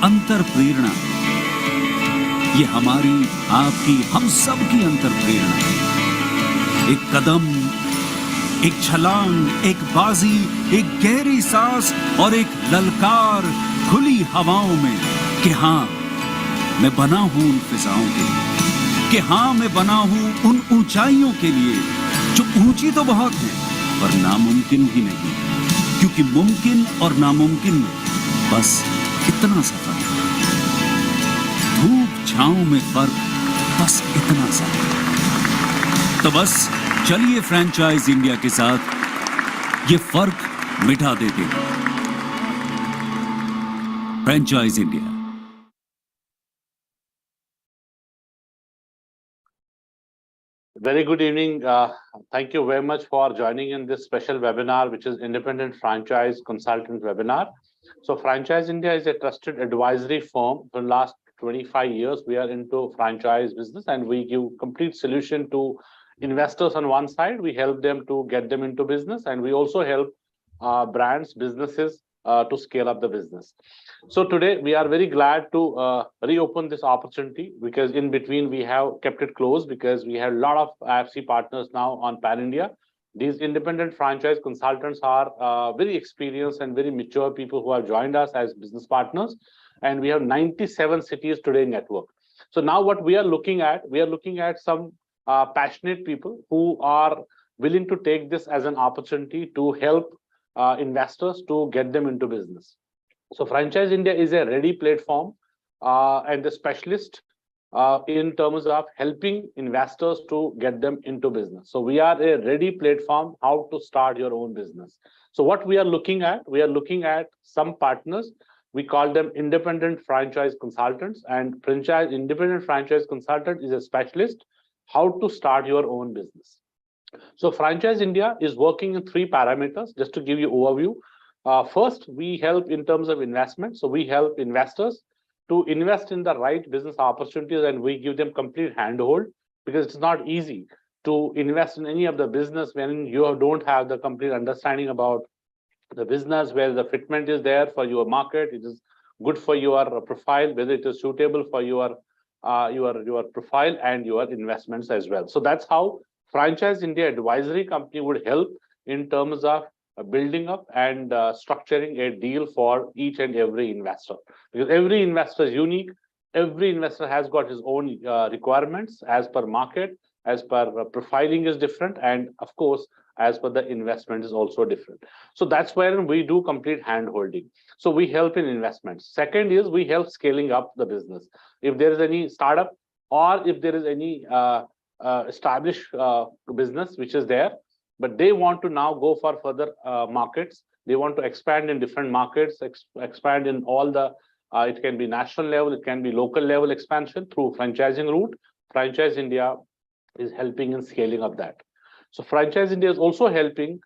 अंतर प्रेरणा, ये हमारी, आपकी, हम सब की अंतर प्रेरणा। एक कदम, एक छलांग, एक बाजी, एक गहरी सांस और एक ललकार खुली हवाओं में कि हाँ मैं बना हूं उन फिजाओं के लिए, कि हाँ मैं बना हूं उन ऊंचाइयों के लिए जो ऊंची तो बहुत है पर नामुमकिन भी नहीं, क्योंकि मुमकिन और नामुमकिन में बस इतना सा फर्क है। धूप छांव में फर्क बस इतना सा। तो बस चलिए फ्रेंचाइज इंडिया के साथ ये फर्क मिटा देते हैं। Franchise India. Very good evening. Thank you very much for joining in this special webinar, which is Independent Franchise Consultant Webinar. So Franchise India is a trusted advisory firm. For the last 25 years, we are into franchise business and we give complete solution to investors on one side. We help them to get them into business, and we also help brands, businesses to scale up the business. So today we are very glad to reopen this opportunity, because in between we have kept it closed because we have a lot of IFC partners now on Pan India. These independent franchise consultants are very experienced and very mature people who have joined us as business partners, and we have 97 cities today network. So now what we are looking at some passionate people who are willing to take this as an opportunity to help investors to get them into business. So Franchise India is a ready platform and the specialist in terms of helping investors to get them into business. So we are a ready platform how to start your own business. So what we are looking at some partners. We call them independent franchise consultants, and independent franchise consultant is a specialist how to start your own business. So Franchise India is working in 3 parameters, just to give you overview. First, we help in terms of investment. So we help investors to invest in the right business opportunities, and we give them complete handhold, because it's not easy to invest in any of the business when you don't have the complete understanding about the business, where the fitment is there for your market, it is good for your profile, whether it is suitable for your profile and your investments as well. So that's how Franchise India Advisory Company would help in terms of building up and structuring a deal for each and every investor, because every investor is unique. Every investor has got his own requirements as per market, as per profiling is different, and of course as per the investment is also different. So that's where we do complete hand holding. So we help in investments. Second is we help scaling up the business. If there is any startup or if there is any established business which is there, but they want to now go for further markets, they want to expand in different markets, expand in all the it can be national level, it can be local level expansion through franchising route. Franchise India is helping in scaling up that. So Franchise India is also helping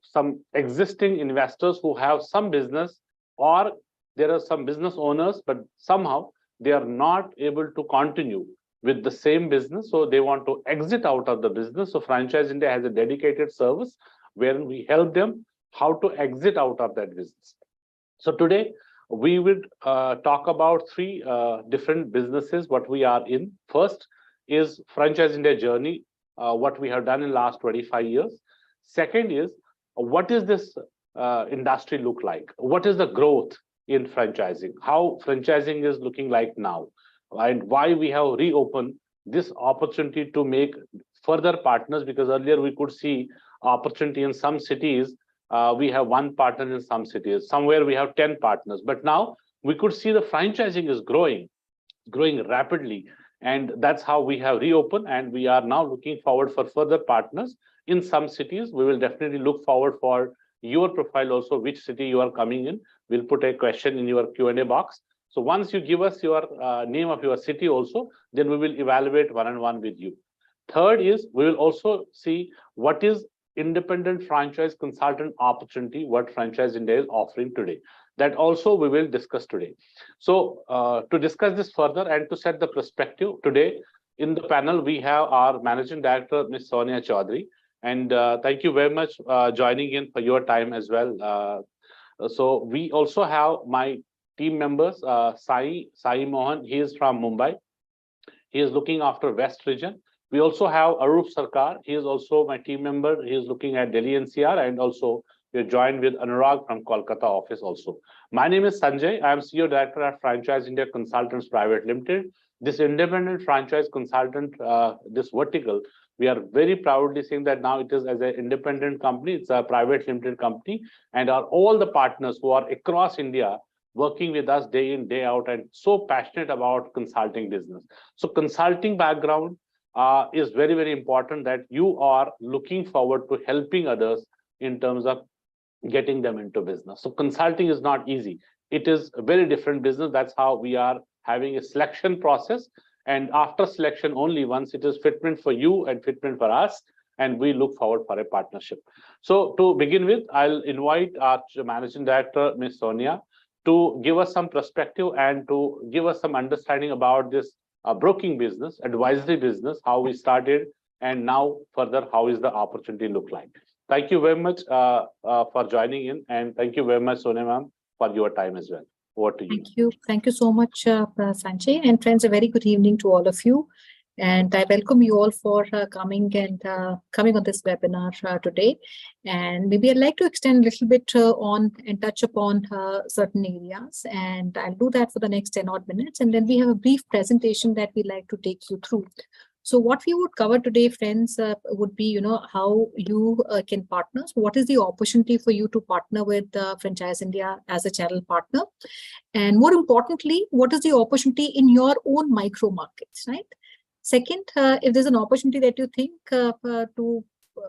some existing investors who have some business, or there are some business owners, but somehow they are not able to continue with the same business, so they want to exit out of the business. So Franchise India has a dedicated service wherein we help them how to exit out of that business. So today we would talk about 3 different businesses what we are in. First is Franchise India journey, what we have done in last 25 years. Second is what is this industry look like? What is the growth in franchising? How franchising is looking like now? And why we have reopened this opportunity to make further partners, because earlier we could see opportunity in some cities. We have 1 partner in some cities, somewhere we have 10 partners, but now we could see the franchising is growing rapidly, and that's how we have reopened, and we are now looking forward for further partners in some cities. We will definitely look forward for your profile also, which city you are coming in. We'll put a question in your Q&A box. So once you give us your name of your city also, then we will evaluate one-on-one with you. Third is we will also see what is independent franchise consultant opportunity, what Franchise India is offering today. That also we will discuss today. So to discuss this further and to set the perspective, today in the panel we have our Managing Director, Ms. Sonia Chaudhary. And thank you very much joining in for your time as well. So we also have my team members. Sai Mohan, he is from Mumbai. He is looking after West region. We also have Arup Sarkar. He is also my team member. He is looking at Delhi NCR, and also we are joined with Anurag from Kolkata office also. My name is Sanjay. I am CEO Director at Franchise India Consultants Private Limited. This independent franchise consultant, this vertical, we are very proudly saying that now it is as an independent company. It's a private limited company, and are all the partners who are across India working with us day in, day out, and so passionate about consulting business. So consulting background is very, very important, that you are looking forward to helping others in terms of getting them into business. So consulting is not easy. It is a very different business. That's how we are having a selection process. And after selection only, once it is fitment for you and fitment for us, and we look forward for a partnership. So to begin with, I'll invite our Managing Director, Ms. Sonia, to give us some perspective and to give us some understanding about this broking business, advisory business, how we started, and now further, how is the opportunity look like. Thank you very much for joining in, and thank you very much, Sonia ma'am, for your time as well. Over to you. Thank you. Thank you so much, Sanjay. And friends, a very good evening to all of you. And I welcome you all for coming on this webinar today. And maybe I'd like to extend a little bit on and touch upon certain areas. And I'll do that for the next 10 odd minutes. And then we have a brief presentation that we'd like to take you through. So what we would cover today, friends, would be, how you can partner. So what is the opportunity for you to partner with Franchise India as a channel partner? And more importantly, what is the opportunity in your own micro markets, right? Second, if there's an opportunity that you think to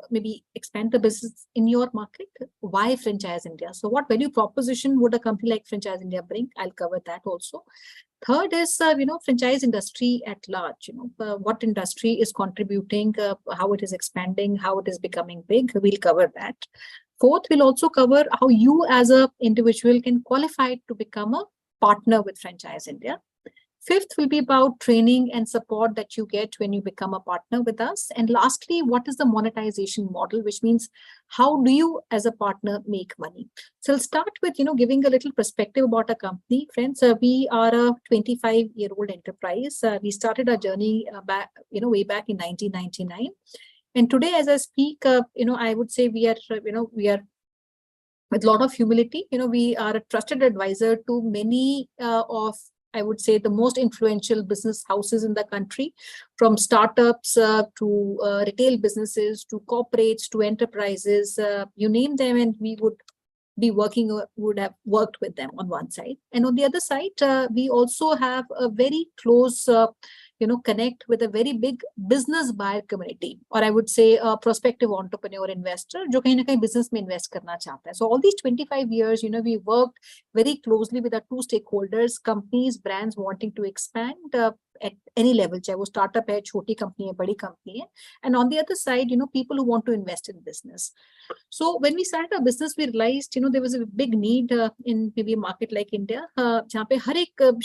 maybe expand the business in your market, why Franchise India? So what value proposition would a company like Franchise India bring? I'll cover that also. Third is, franchise industry at large, what industry is contributing, how it is expanding, how it is becoming big. We'll cover that. Fourth, we'll also cover how you as an individual can qualify to become a partner with Franchise India. Fifth will be about training and support that you get when you become a partner with us. And lastly, what is the monetization model, which means how do you as a partner make money? So I'll start with, giving a little perspective about our company. Friends, we are a 25-year-old enterprise. We started our journey way back in 1999. And today, as I speak, I would say we are with a lot of humility, we are a trusted advisor to many of, I would say, the most influential business houses in the country, from startups to retail businesses, to corporates, to enterprises, you name them, and we would have worked with them on one side. And on the other side, we also have a very close connect with a very big business buyer community, or I would say a prospective entrepreneur investor, जो कहीं ना कहीं business में invest करना चाहता है. So all these 25 years, we worked very closely with our two stakeholders, companies, brands wanting to expand at any level, चाहे वो startup है, छोटी company है, बड़ी company है, and on the other side, people who want to invest in business. So when we started our business, we realized, there was a big need in maybe a market like India, जहाँ पे हर एक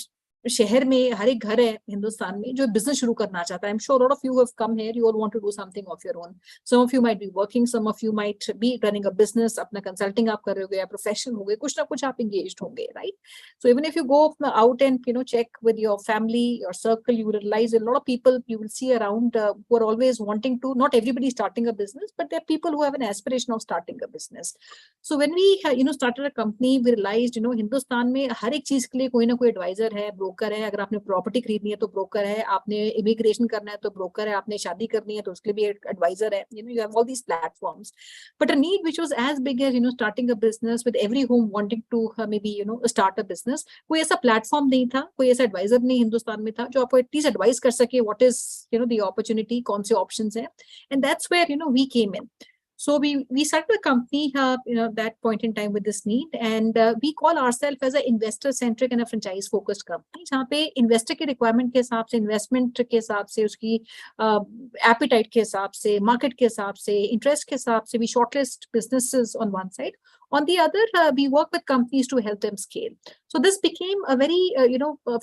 शहर में हर एक घर है हिंदुस्तान में जो बिजनेस शुरू करना चाहता है. I'm sure a lot of you have come here. You all want to do something of your own. Some of you might be working. Some of you might be running a business. अपना consulting आप कर रहे होगे या professional होगे. कुछ ना कुछ आप engaged होंगे, right? So even if you go out and check with your family, your circle, you will realize a lot of people you will see around who are always wanting to. Not everybody starting a business, but there are people who have an aspiration of starting a business. So when we started a company, we realized Hindustan में हर एक चीज के लिए कोई ना कोई advisor है, broker है. अगर आपने प्रॉपर्टी खरीदनी है तो ब्रोकर है, आपने इमिग्रेशन करना है तो ब्रोकर है, आपने शादी करनी है तो उसके लिए भी एक एडवाइजर है. You have all these platforms, but a need which was as big as starting a business, with every home wanting to maybe start a business. कोई ऐसा प्लेटफॉर्म नहीं था, कोई ऐसा एडवाइजर नहीं हिंदुस्तान में था जो आपको एटलीस्ट एडवाइस कर सके what is the opportunity, कौन से ऑप्शंस हैं. And that's where we came in. So we started a company, that point in time with this need, and we call ourselves as a investor-centric and a franchise-focused company. जहाँ पे investor के requirement के हिसाब से, investment के हिसाब से, उसकी appetite के हिसाब से, market के हिसाब से, interest के हिसाब से, we shortlist businesses on one side. On the other, we work with companies to help them scale. So this became a very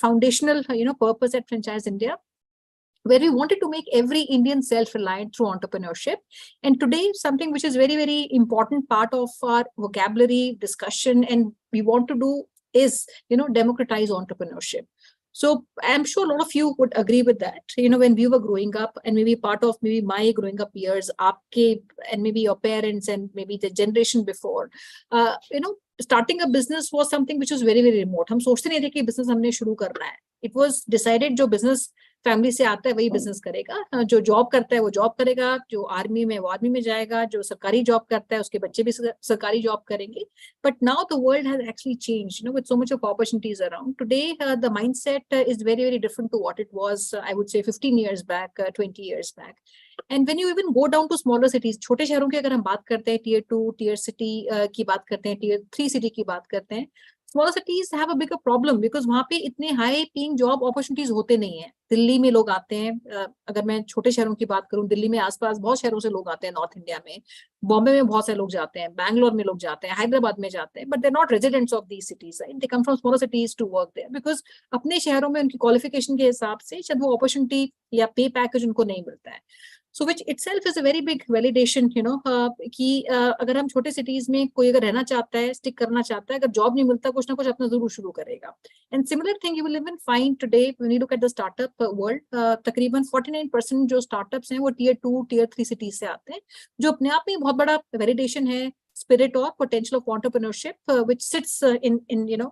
foundational purpose at Franchise India, where we wanted to make every Indian self-reliant through entrepreneurship. And today, something which is very, very important part of our vocabulary discussion, and we want to do is, democratize entrepreneurship. So I'm sure a lot of you would agree with that. When we were growing up, and maybe part of maybe my growing up years, aapke and maybe your parents and maybe the generation before, starting a business was something which was very, very remote. हम सोचते नहीं थे कि business हमने शुरू करना है. It was decided जो business फैमिली से आता है वही बिजनेस करेगा, जो जॉब करता है वो जॉब करेगा, जो आर्मी में वो आर्मी में जाएगा, जो सरकारी जॉब करता है उसके बच्चे भी सरकारी जॉब करेंगे. But now the world has actually changed, with so much of opportunities around. Today the mindset is very, very different to what it was, I would say 15 years back, 20 years back. And when you even go down to smaller cities, छोटे शहरों की अगर हम बात करते हैं, tier 2 tier city की बात करते हैं, टियर 3 सिटी की बात करते हैं, smaller cities have a bigger problem because वहाँ पे इतने हाई पेइंग जॉब अपॉर्चुनिटीज होते नहीं है. दिल्ली में लोग आते हैं, अगर मैं छोटे शहरों की बात करूं, दिल्ली में आसपास बहुत शहरों से लोग आते हैं, नॉर्थ इंडिया में, बॉम्बे में बहुत सारे लोग जाते हैं, बैंगलोर में लोग जाते हैं, हैदराबाद में जाते हैं, but they are not residents of these cities, right? They come from smaller cities to work there because अपने शहरों में उनकी क्वालिफिकेशन के हिसाब से शायद वो अपॉर्चुनिटी या पे पैकेज उनको नहीं मिलता है. So which itself is a very big validation, कि अगर हम छोटे सिटीज में कोई अगर रहना चाहता है, स्टिक करना चाहता है, अगर जॉब नहीं मिलता कुछ ना कुछ अपना जरूर शुरू करेगा. And similar thing you will even find today when you look at the startup world. तकरीबन 49% जो स्टार्टअप्स हैं वो टियर 2 टियर 3 सिटीज से आते हैं, जो अपने आप में बहुत बड़ा वैलिडेशन है, स्पिरिट और potential of entrepreneurship which sits in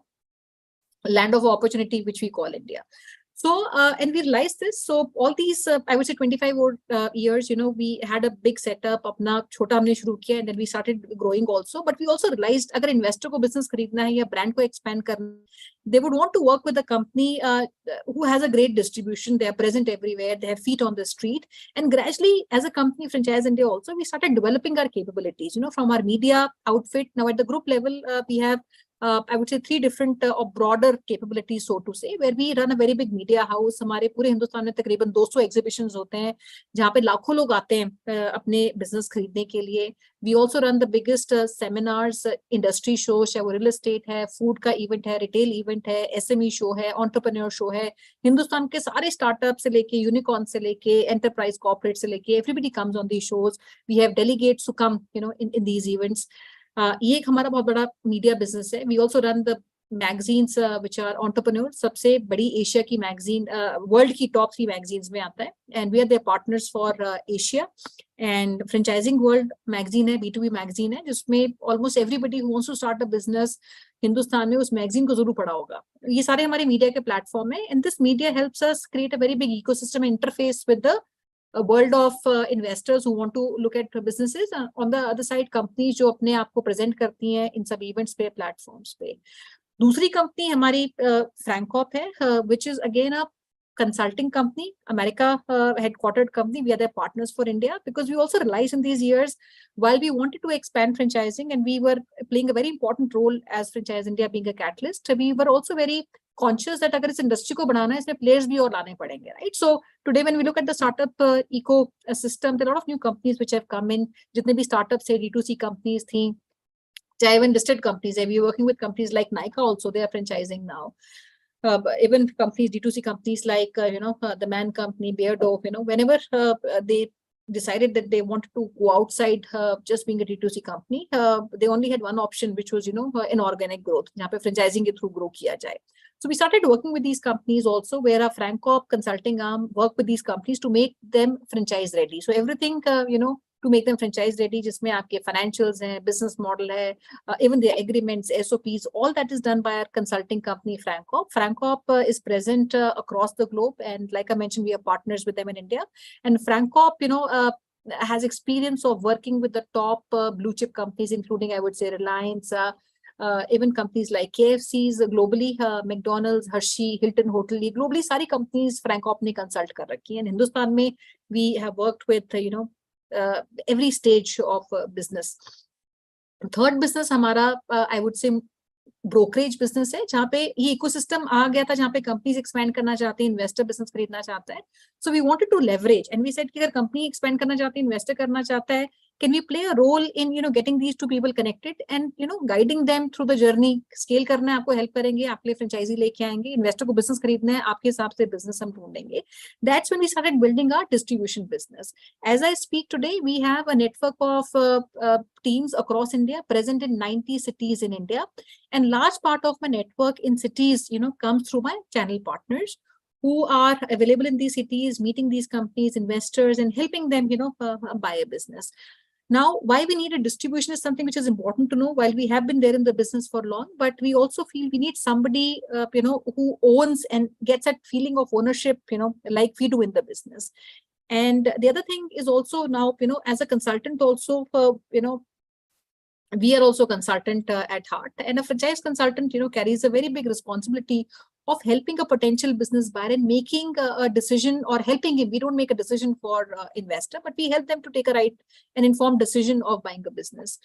land of opportunity which we call India. So, and we realized this. So all these, I would say 25 years, we had a big setup, अपना छोटा हमने शुरू किया, and then we started growing also. But we also realized अगर investor को business खरीदना है या brand को expand करना, they would want to work with a company who has a great distribution. They are present everywhere. They have feet on the street. And gradually, as a company, Franchise India also, we started developing our capabilities, from our media outfit. Now at the group level, we have I would say 3 different or broader capabilities, so to say, where we run a very big media house. हमारे पूरे हिंदुस्तान में तकरीबन 200 exhibitions होते हैं, जहाँ पे लाखों लोग आते हैं अपने business खरीदने के लिए. We also run the biggest seminars, industry shows, चाहे वो real estate है, food का event है, retail event है, SME show है, entrepreneur show है. हिंदुस्तान के सारे startup से लेके unicorn से लेके enterprise corporate से लेके everybody comes on these shows. We have delegates who come, in these events. ये एक हमारा बहुत बड़ा मीडिया बिजनेस है. We also run the magazines which are entrepreneur. सबसे बड़ी एशिया की मैगजीन, वर्ल्ड की टॉप 3 मैगजीन्स में आता है, and we are their partners for Asia. And franchising world magazine है, B2B मैगजीन है, जिसमें almost everybody who wants to start a business Hindustan में उस मैगजीन को जरूर पढ़ा होगा. ये सारे हमारे मीडिया के प्लेटफॉर्म है, and this media helps us create a very big ecosystem interface with the a world of investors who want to look at businesses. On the other side, companies जो अपने आप को present करती हैं इन सब events पे, platforms पे. दूसरी कंपनी हमारी फ्रैंकॉप है, which is again a consulting company, America headquartered company. We are their partners for India because we also realized in these years, while we wanted to expand franchising and we were playing a very important role as Franchise India being a catalyst, we were also very conscious that अगर इस industry को बढ़ाना है, इसमें players भी और लाने पड़ेंगे, right? So today when we look at the startup ecosystem, there are a lot of new companies which have come in. जितने भी startups है, D2C companies थी, चाहे even listed companies है, we are working with companies like Nykaa also, they are franchising now. Even companies, D2C companies like the Man Company, Beardo, whenever they decided that they wanted to go outside just being a D2C company, they only had one option, which was inorganic growth, जहाँ पे franchising के through grow किया जाए. So we started working with these companies also, where our FranCorp consulting arm work with these companies to make them franchise ready. So everything, to make them franchise ready, जिसमें आपके financials हैं, business model है, even the agreements, SOPs, all that is done by our consulting company, FranCorp. FranCorp is present across the globe, and like I mentioned, we are partners with them in India. And FranCorp, has experience of working with the top blue chip companies, including, I would say, Reliance, even companies like KFCs globally, McDonald's, Hershey, Hilton Hotel, globally सारी companies FranCorp ने consult कर रखी हैं. And Hindustan में we have worked with, every stage of business. Third business हमारा, I would say, brokerage business है, जहाँ पे ये ecosystem आ गया था, जहाँ पे companies expand करना चाहते हैं, investor business खरीदना चाहता है. So we wanted to leverage, and we said कि अगर company expand करना चाहती है, investor करना चाहता है, can we play a role in, getting these two people connected and, guiding them through the journey? Scale करना है, आपको help करेंगे, आपके लिए franchisee लेके आएंगे, investor को business खरीदना है, आपके हिसाब से business हम ढूंढेंगे. That's when we started building our distribution business. As I speak today, we have a network of teams across India, present in 90 cities in India, and large part of my network in cities, comes through my channel partners, who are available in these cities, meeting these companies, investors, and helping them, buy a business. Now, why we need a distribution is something which is important to know. While we have been there in the business for long, but we also feel we need somebody, who owns and gets that feeling of ownership, like we do in the business. And the other thing is also now, as a consultant also, we are also consultant at heart, and a franchise consultant, carries a very big responsibility of helping a potential business buyer and making a decision, or helping him. We don't make a decision for investor, but we help them to take a right and informed decision of buying a business.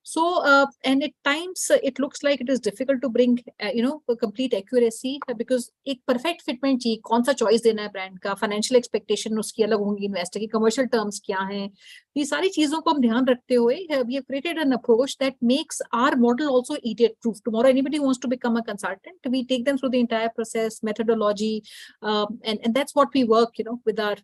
So, and at times it looks like it is difficult to bring, a complete accuracy, because एक perfect fitment चाहिए, कौन सा choice देना है brand का, financial expectation उसकी अलग होंगी, investor की commercial terms क्या हैं, ये सारी चीजों को हम ध्यान रखते हुए we have created an approach that makes our model also idiot proof. Tomorrow anybody wants to become a consultant, we take them through the entire process, methodology, and that's what we work, with our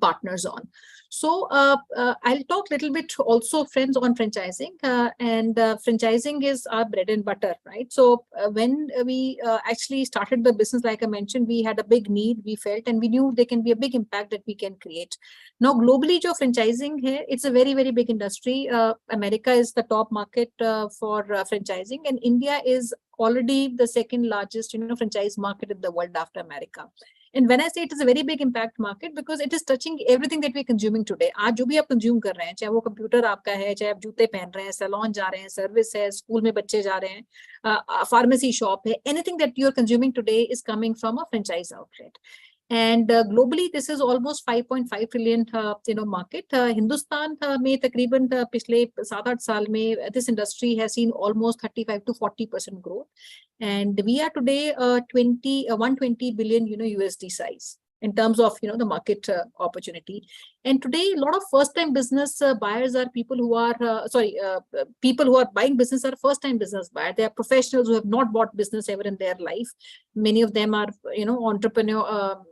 partners on. So I'll talk a little bit also, friends, on franchising, and franchising is our bread and butter, right? So when we actually started the business, like I mentioned, we had a big need, we felt, and we knew there can be a big impact that we can create. Now, globally, jo franchising hai, it's a very, very big industry. America is the top market for franchising, and India is already the second largest, franchise market in the world after America. And when I say it is a very big impact market, because it is touching everything that we're consuming today. आज जो भी आप consume कर रहे हैं, चाहे वो computer आपका है, चाहे आप जूते पहन रहे हैं, salon जा रहे हैं, service है, school में बच्चे जा रहे हैं, pharmacy shop है, anything that you're consuming today is coming from a franchise outlet. And globally, this is almost 5.5 trillion, market. Hindustan में तकरीबन पिछले 7-8 साल में this industry has seen almost 35 to 40% growth. And we are today 120 billion, USD size in terms of, the market opportunity. And today, a lot of first-time business buyers are people who are, people who are buying business are first-time business buyers. They are professionals who have not bought business ever in their life. Many of them are, entrepreneur,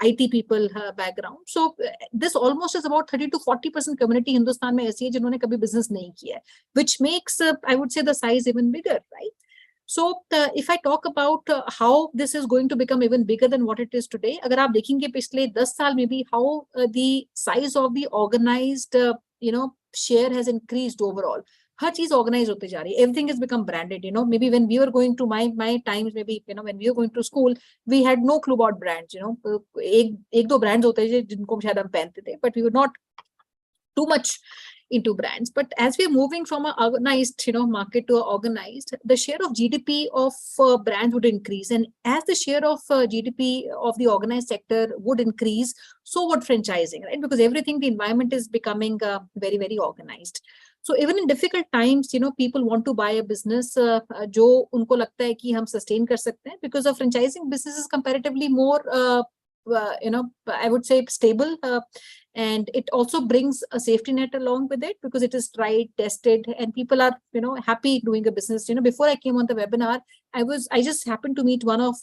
IT people background. So this almost is about 30 to 40% community Hindustan में ऐसी है जिन्होंने कभी business नहीं किया है, which makes, I would say, the size even bigger, right? So if I talk about how this is going to become even bigger than what it is today, अगर आप देखेंगे पिछले 10 साल में भी how the size of the organized, share has increased overall. हर चीज organise होते जा रही है. Everything has become branded. Maybe when we were going to my times, maybe when we were going to school, we had no clue about brands. एक दो brands होते थे जिनको शायद हम पहनते थे, but we were not too much into brands. But as we're moving from an organized, market to an organized, the share of GDP of brands would increase, and as the share of GDP of the organized sector would increase, so would franchising, right? Because everything, the environment is becoming very, very organized. So even in difficult times, people want to buy a business जो उनको लगता है कि हम sustain कर सकते हैं, because of franchising business is comparatively more, I would say, stable, and it also brings a safety net along with it, because it is tried, tested, and people are, happy doing a business. Before I came on the webinar, I just happened to meet one of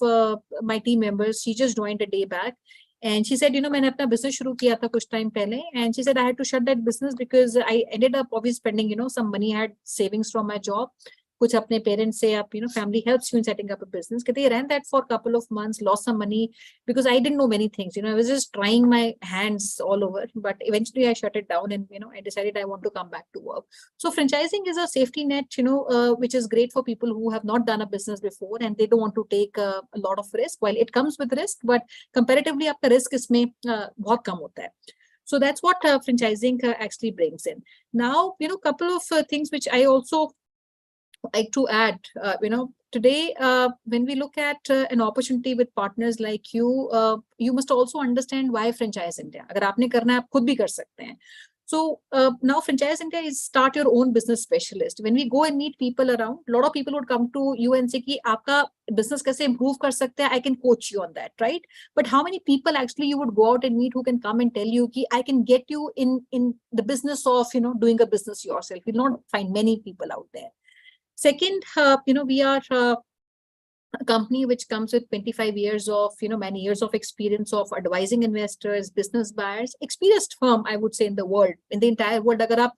my team members. She just joined a day back. And she said, मैंने अपना business शुरू किया था कुछ time पहले, and she said I had to shut that business because I ended up obviously spending, some money. I had savings from my job, कुछ अपने parents से आप, family helps you in setting up a business. कहते I ran that for a couple of months, lost some money because I didn't know many things. I was just trying my hands all over, but eventually I shut it down, and I decided I want to come back to work. So franchising is a safety net, which is great for people who have not done a business before and they don't want to take a lot of risk. While it comes with risk, but comparatively आपका risk इसमें बहुत कम होता है. So that's what franchising actually brings in. Now, couple of things which I also like to add, today, when we look at an opportunity with partners like you, you must also understand why franchise India. अगर आपने करना है, आप खुद भी कर सकते हैं. So now Franchise India is start your own business specialist. When we go and meet people around, a lot of people would come to you and say ki aapka business kaise improve kar sakte hai, I can coach you on that, right? But how many people actually you would go out and meet who can come and tell you ki I can get you in the business of, doing a business yourself? You'll not find many people out there. Second, we are a company which comes with 25 years of, many years of experience of advising investors, business buyers, experienced firm, I would say, in the world, in the entire world. Agar aap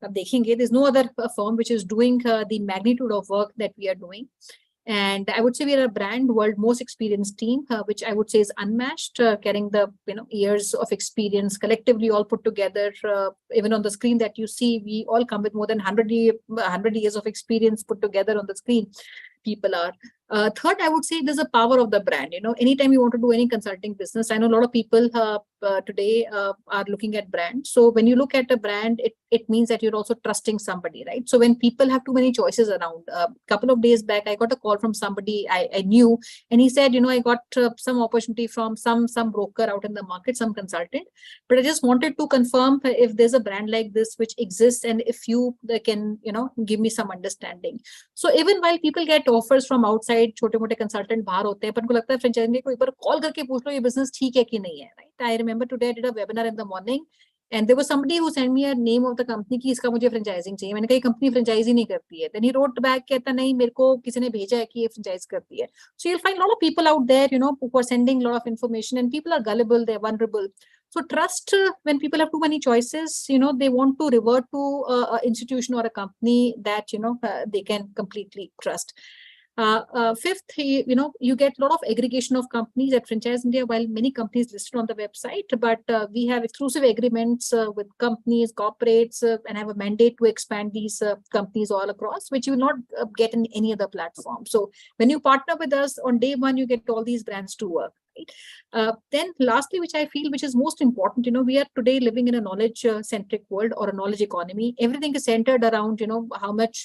dekhenge, there's no other firm which is doing the magnitude of work that we are doing. And I would say we are a brand world most experienced team, which I would say is unmatched, carrying the years of experience collectively all put together. Even on the screen that you see, we all come with more than 100 years of experience put together on the screen. People are. Third, I would say there's a power of the brand. Anytime you want to do any consulting business, I know a lot of people today are looking at brands. So when you look at a brand, it means that you're also trusting somebody, right? So when people have too many choices around, a couple of days back, I got a call from somebody I knew, and he said, I got some opportunity from some broker out in the market, some consultant, but I just wanted to confirm if there's a brand like this which exists, and if you can, give me some understanding. So even while people get offers from outside, छोटे मोटे consultant बाहर होते हैं, पर उनको लगता है franchise India को एक बार कॉल करके पूछ लो ये बिजनेस ठीक है कि नहीं है, right? I remember today I did a webinar in the morning and there was somebody who send me a name of the company कि इसका मुझे फ्रेंचाइजिंग चाहिए. मैंने कहा ये कंपनी फ्रेंचाइजी नहीं करती है. देन ही रोट बैक, कहता नहीं मेरे को किसी ने भेजा है कि ये फ्रेंचाइज करती है. So you will find lot of people out there, who are sending lot of information, and people are gullible, they're vulnerable. So trust, when people have too many choices, they want to revert to a institution or a company that they can completely trust. Fifth, you get a lot of aggregation of companies at Franchise India. While many companies listed on the website, but we have exclusive agreements with companies, corporates, and have a mandate to expand these companies all across, which you will not get in any other platform. So when you partner with us on day one, you get all these brands to work. Then lastly, which I feel which is most important, we are today living in a knowledge centric world or a knowledge economy. Everything is centered around, how much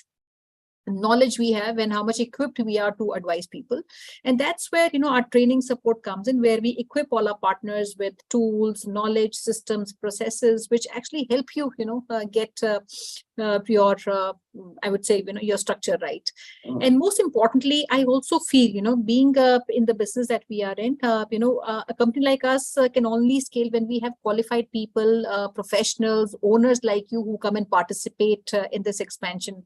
knowledge we have and how much equipped we are to advise people. And that's where our training support comes in, where we equip all our partners with tools, knowledge, systems, processes, which actually help you get your I would say your structure right. And most importantly, I also feel being in the business that we are in, a company like us can only scale when we have qualified people, professionals, owners like you who come and participate in this expansion.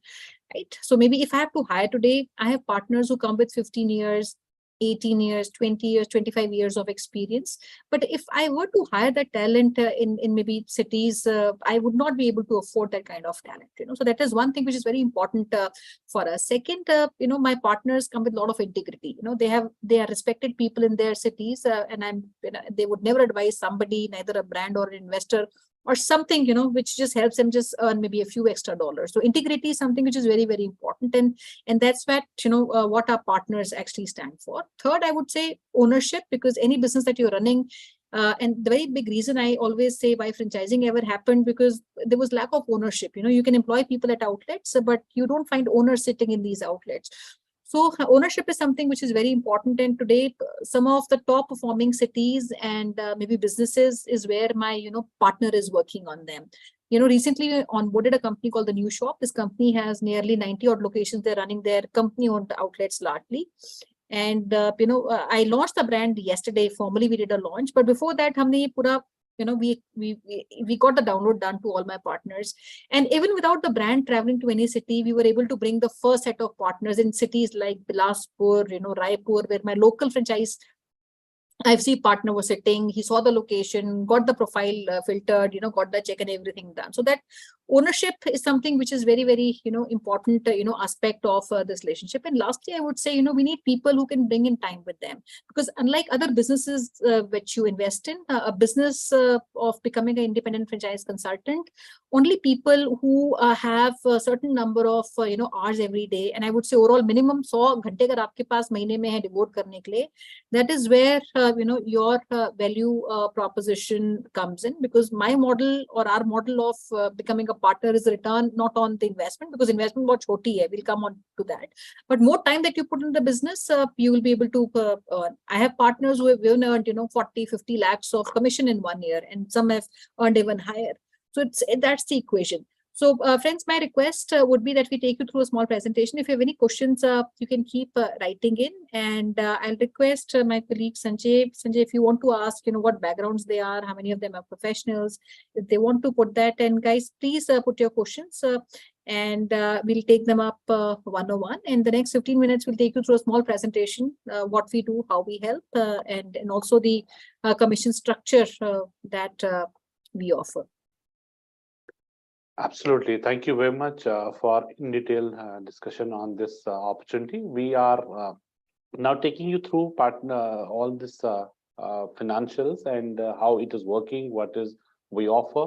Right. So maybe if I have to hire today, I have partners who come with 15 years, 18 years, 20 years, 25 years of experience. But if I were to hire that talent in maybe cities, I would not be able to afford that kind of talent. So that is one thing which is very important for us. Second, my partners come with a lot of integrity. They are respected people in their cities, and they would never advise somebody, neither a brand or an investor, or something, which just helps them just earn maybe a few extra dollars. So integrity is something which is very, very important. And that's what, what our partners actually stand for. Third, I would say ownership, because any business that you're running, and the very big reason I always say why franchising ever happened, because there was lack of ownership. You can employ people at outlets, but you don't find owners sitting in these outlets. So ownership is something which is very important. And today, some of the top performing cities and maybe businesses is where my, partner is working on them. Recently we onboarded a company called the New Shop. This company has nearly 90 odd locations. They're running their company owned outlets largely. And, I launched the brand yesterday. Formally, we did a launch. But before that, humne pura, we got the download done to all my partners. And even without the brand traveling to any city, we were able to bring the first set of partners in cities like Bilaspur, Raipur, where my local franchise IFC partner was sitting. He saw the location, got the profile filtered, got the check and everything done. So that ownership is something which is very, very, important, aspect of this relationship. And lastly, I would say, we need people who can bring in time with them, because unlike other businesses which you invest in, a business of becoming an independent franchise consultant, only people who have a certain number of, hours every day. And I would say overall minimum 100 घंटे अगर आपके पास महीने में है devote करने के लिए, that is where your value proposition comes in. Because my model or our model of becoming a partner is return not on the investment, because investment बहुत छोटी है, we'll come on to that, but more time that you put in the business, you will be able to earn. I have partners who have earned 40-50 lakhs of commission in 1 year, and some have earned even higher. So that's the equation. So friends, my request would be that we take you through a small presentation. If you have any questions, you can keep writing in, and I'll request my colleague Sanjay. Sanjay, if you want to ask, what backgrounds they are, how many of them are professionals, if they want to put that, and guys, please put your questions. And we'll take them up one-on-one. In the next 15 minutes, we'll take you through a small presentation, what we do, how we help, and also the commission structure that we offer. Absolutely. Thank you very much for in detail discussion on this opportunity. We are now taking you through all this financials and how it is working, what is we offer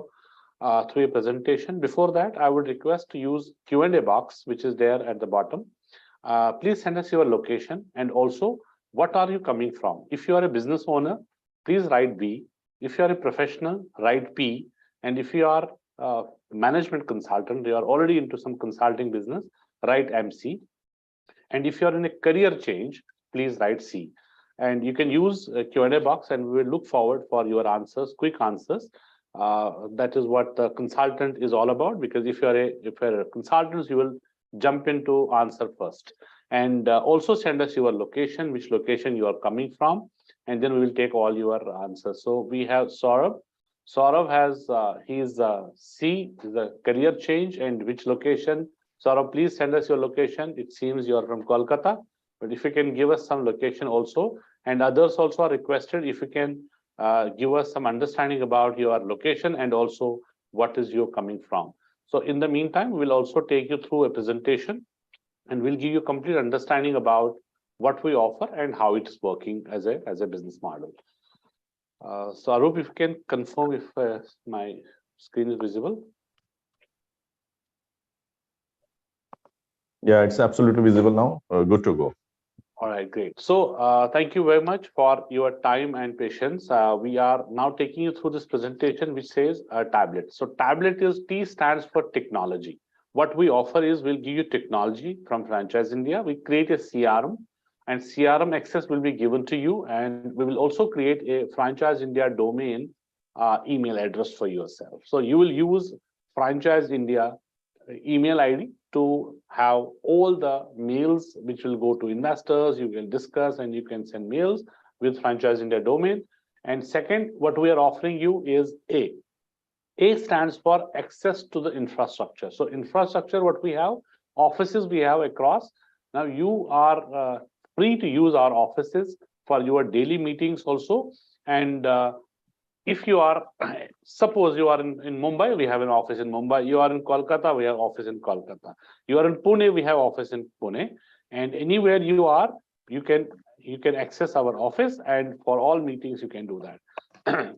through a presentation. Before that, I would request to use Q&A box, which is there at the bottom. Please send us your location and also what are you coming from. If you are a business owner, please write B. If you are a professional, write P. And if you are management consultant, you are already into some consulting business, write MC. And if you are in a career change, please write C. And you can use a Q&A box and we will look forward for your answers, quick answers. That is what the consultant is all about, because if you're a consultant, you will jump into answer first. And also send us your location, which location you are coming from, and then we will take all your answers. So we have Saurabh. Saurabh has, he's C, is a career change, and which location? Saurabh, please send us your location. It seems you are from Kolkata, but if you can give us some location also, and others also are requested, if you can give us some understanding about your location and also what is you coming from. So in the meantime, we'll also take you through a presentation and we'll give you complete understanding about what we offer and how it is working as a business model. So Arup, if you can confirm if my screen is visible. Yeah, it's absolutely visible now. Good to go. All right, great. So thank you very much for your time and patience. We are now taking you through this presentation, which says tablet. So tablet is T stands for technology. What we offer is we'll give you technology from Franchise India. We create a CRM, and CRM access will be given to you. And we will also create a Franchise India domain email address for yourself. So you will use Franchise India email ID to have all the mails which will go to investors. You can discuss and you can send mails with Franchise India domain. And second, what we are offering you is A. A stands for access to the infrastructure. So infrastructure, what we have, offices we have across. Now you are free to use our offices for your daily meetings also. And if you are, suppose you are in Mumbai, we have an office in Mumbai. You are in Kolkata, we have office in Kolkata. You are in Pune, we have office in Pune. And anywhere you are, you can access our office, and for all meetings you can do that.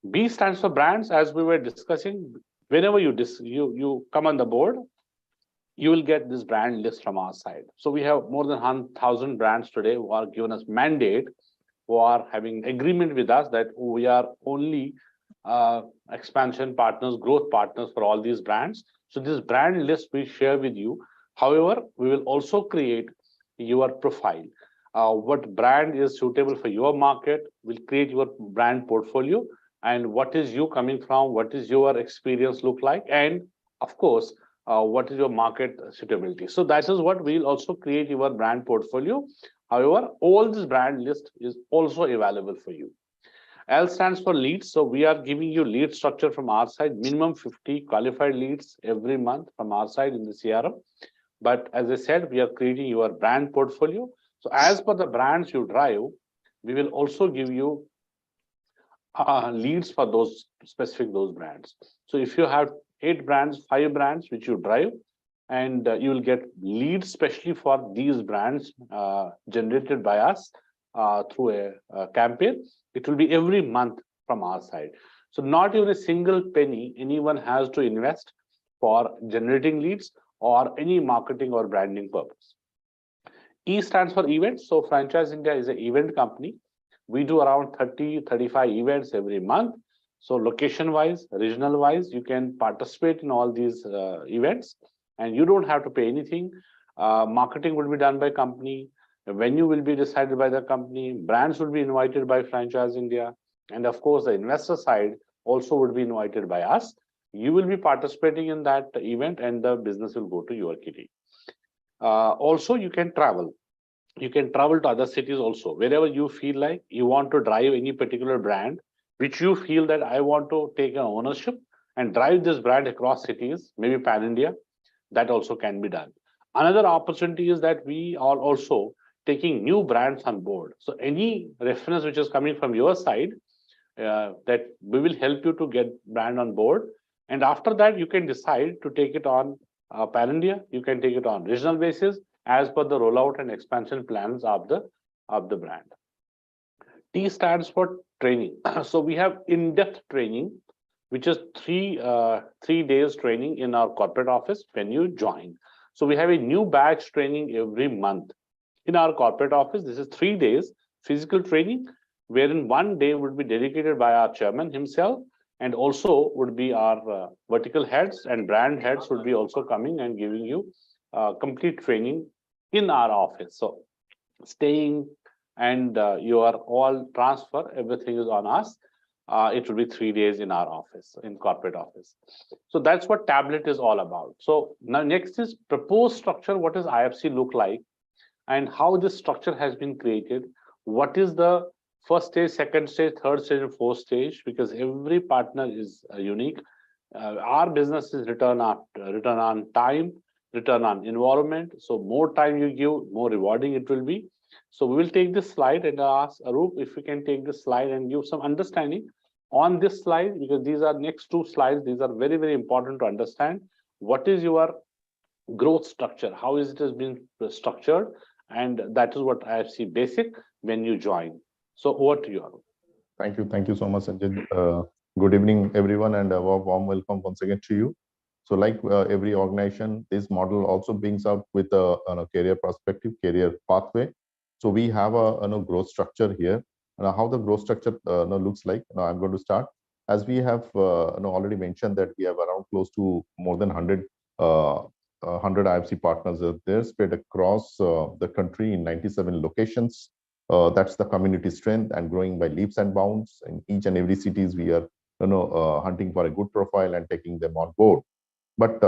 B stands for brands. As we were discussing, whenever you come on the board, you will get this brand list from our side. So we have more than 1,000 brands today who are given us mandate, who are having agreement with us that we are only expansion partners, growth partners for all these brands. So this brand list we share with you. However, we will also create your profile. What brand is suitable for your market? We'll create your brand portfolio, and what is you coming from? What is your experience look like? And of course, what is your market suitability? So that is what we'll also create your brand portfolio. However, all this brand list is also available for you. L stands for leads. So we are giving you lead structure from our side, minimum 50 qualified leads every month from our side in the CRM. But as I said, we are creating your brand portfolio. So as per the brands you drive, we will also give you leads for those brands. So if you have 8 brands, 5 brands which you drive, and you will get leads especially for these brands generated by us through a campaign. It will be every month from our side. So not even a single penny anyone has to invest for generating leads or any marketing or branding purpose. E stands for events. So Franchise India is an event company. We do around 30-35 events every month. So location wise, regional wise, you can participate in all these events, and you don't have to pay anything. Marketing will be done by company. The venue will be decided by the company. Brands will be invited by Franchise India. And of course, the investor side also would be invited by us. you will be participating in that event and the business will go to your kitty. Also, you can travel. You can travel to other cities also, wherever you feel like you want to drive any particular brand, which you feel that I want to take an ownership and drive this brand across cities, maybe pan India, that also can be done. Another opportunity is that we are also taking new brands on board. So any reference which is coming from your side, that we will help you to get brand on board. And after that, you can decide to take it on pan India, you can take it on regional basis as per the rollout and expansion plans of the brand. T stands for training. So we have in-depth training, which is 3 days training in our corporate office when you join. So we have a new batch training every month in our corporate office. This is 3 days physical training, wherein 1 day would be dedicated by our chairman himself, and also would be our vertical heads and brand heads would be also coming and giving you complete training in our office. So staying and your all transfer, everything is on us. It will be 3 days in our office, in corporate office. So that's what tablet is all about. So now next is proposed structure. What does IFC look like and how this structure has been created? What is the first stage, second stage, third stage, and fourth stage? Because every partner is unique. Our business is return on time, return on environment. So more time you give, more rewarding it will be. So we will take this slide and ask Arup if we can take this slide and give some understanding on this slide, because these are next 2 slides. These are very, very important to understand. What is your growth structure? How is it has been structured? And that is what IFC basic when you join. So over to you, Arup. Thank you so much, Sanjay. Good evening, everyone, and a warm welcome once again to you. So like every organization, this model also brings out with a career perspective, career pathway. So we have a growth structure here. How the growth structure looks like. Now I'm going to start. As we have already mentioned that we have around close to more than 100 IFC partners there spread across the country in 97 locations. That's the community strength and growing by leaps and bounds. In each and every cities, we are hunting for a good profile and taking them on board. But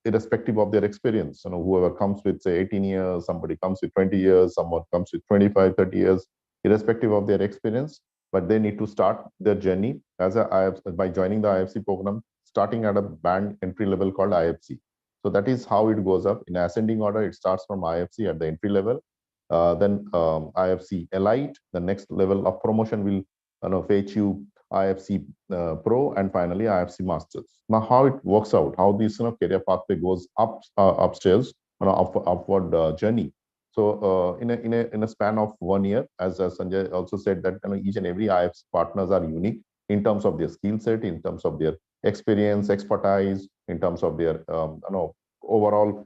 irrespective of their experience, whoever comes with say 18 years, somebody comes with 20 years, someone comes with 25, 30 years, irrespective of their experience, but they need to start their journey by joining the IFC program, starting at a band entry level called IFC. So that is how it goes up in ascending order. It starts from IFC at the entry level, then IFC Elite. The next level of promotion will fetch you IFC Pro, and finally IFC Masters. Now, how it works out, how this career pathway goes upstairs, upward journey. So in a span of 1 year, as Sanjay also said, that each and every IFC partners are unique in terms of their skill set, in terms of their experience, expertise, in terms of their overall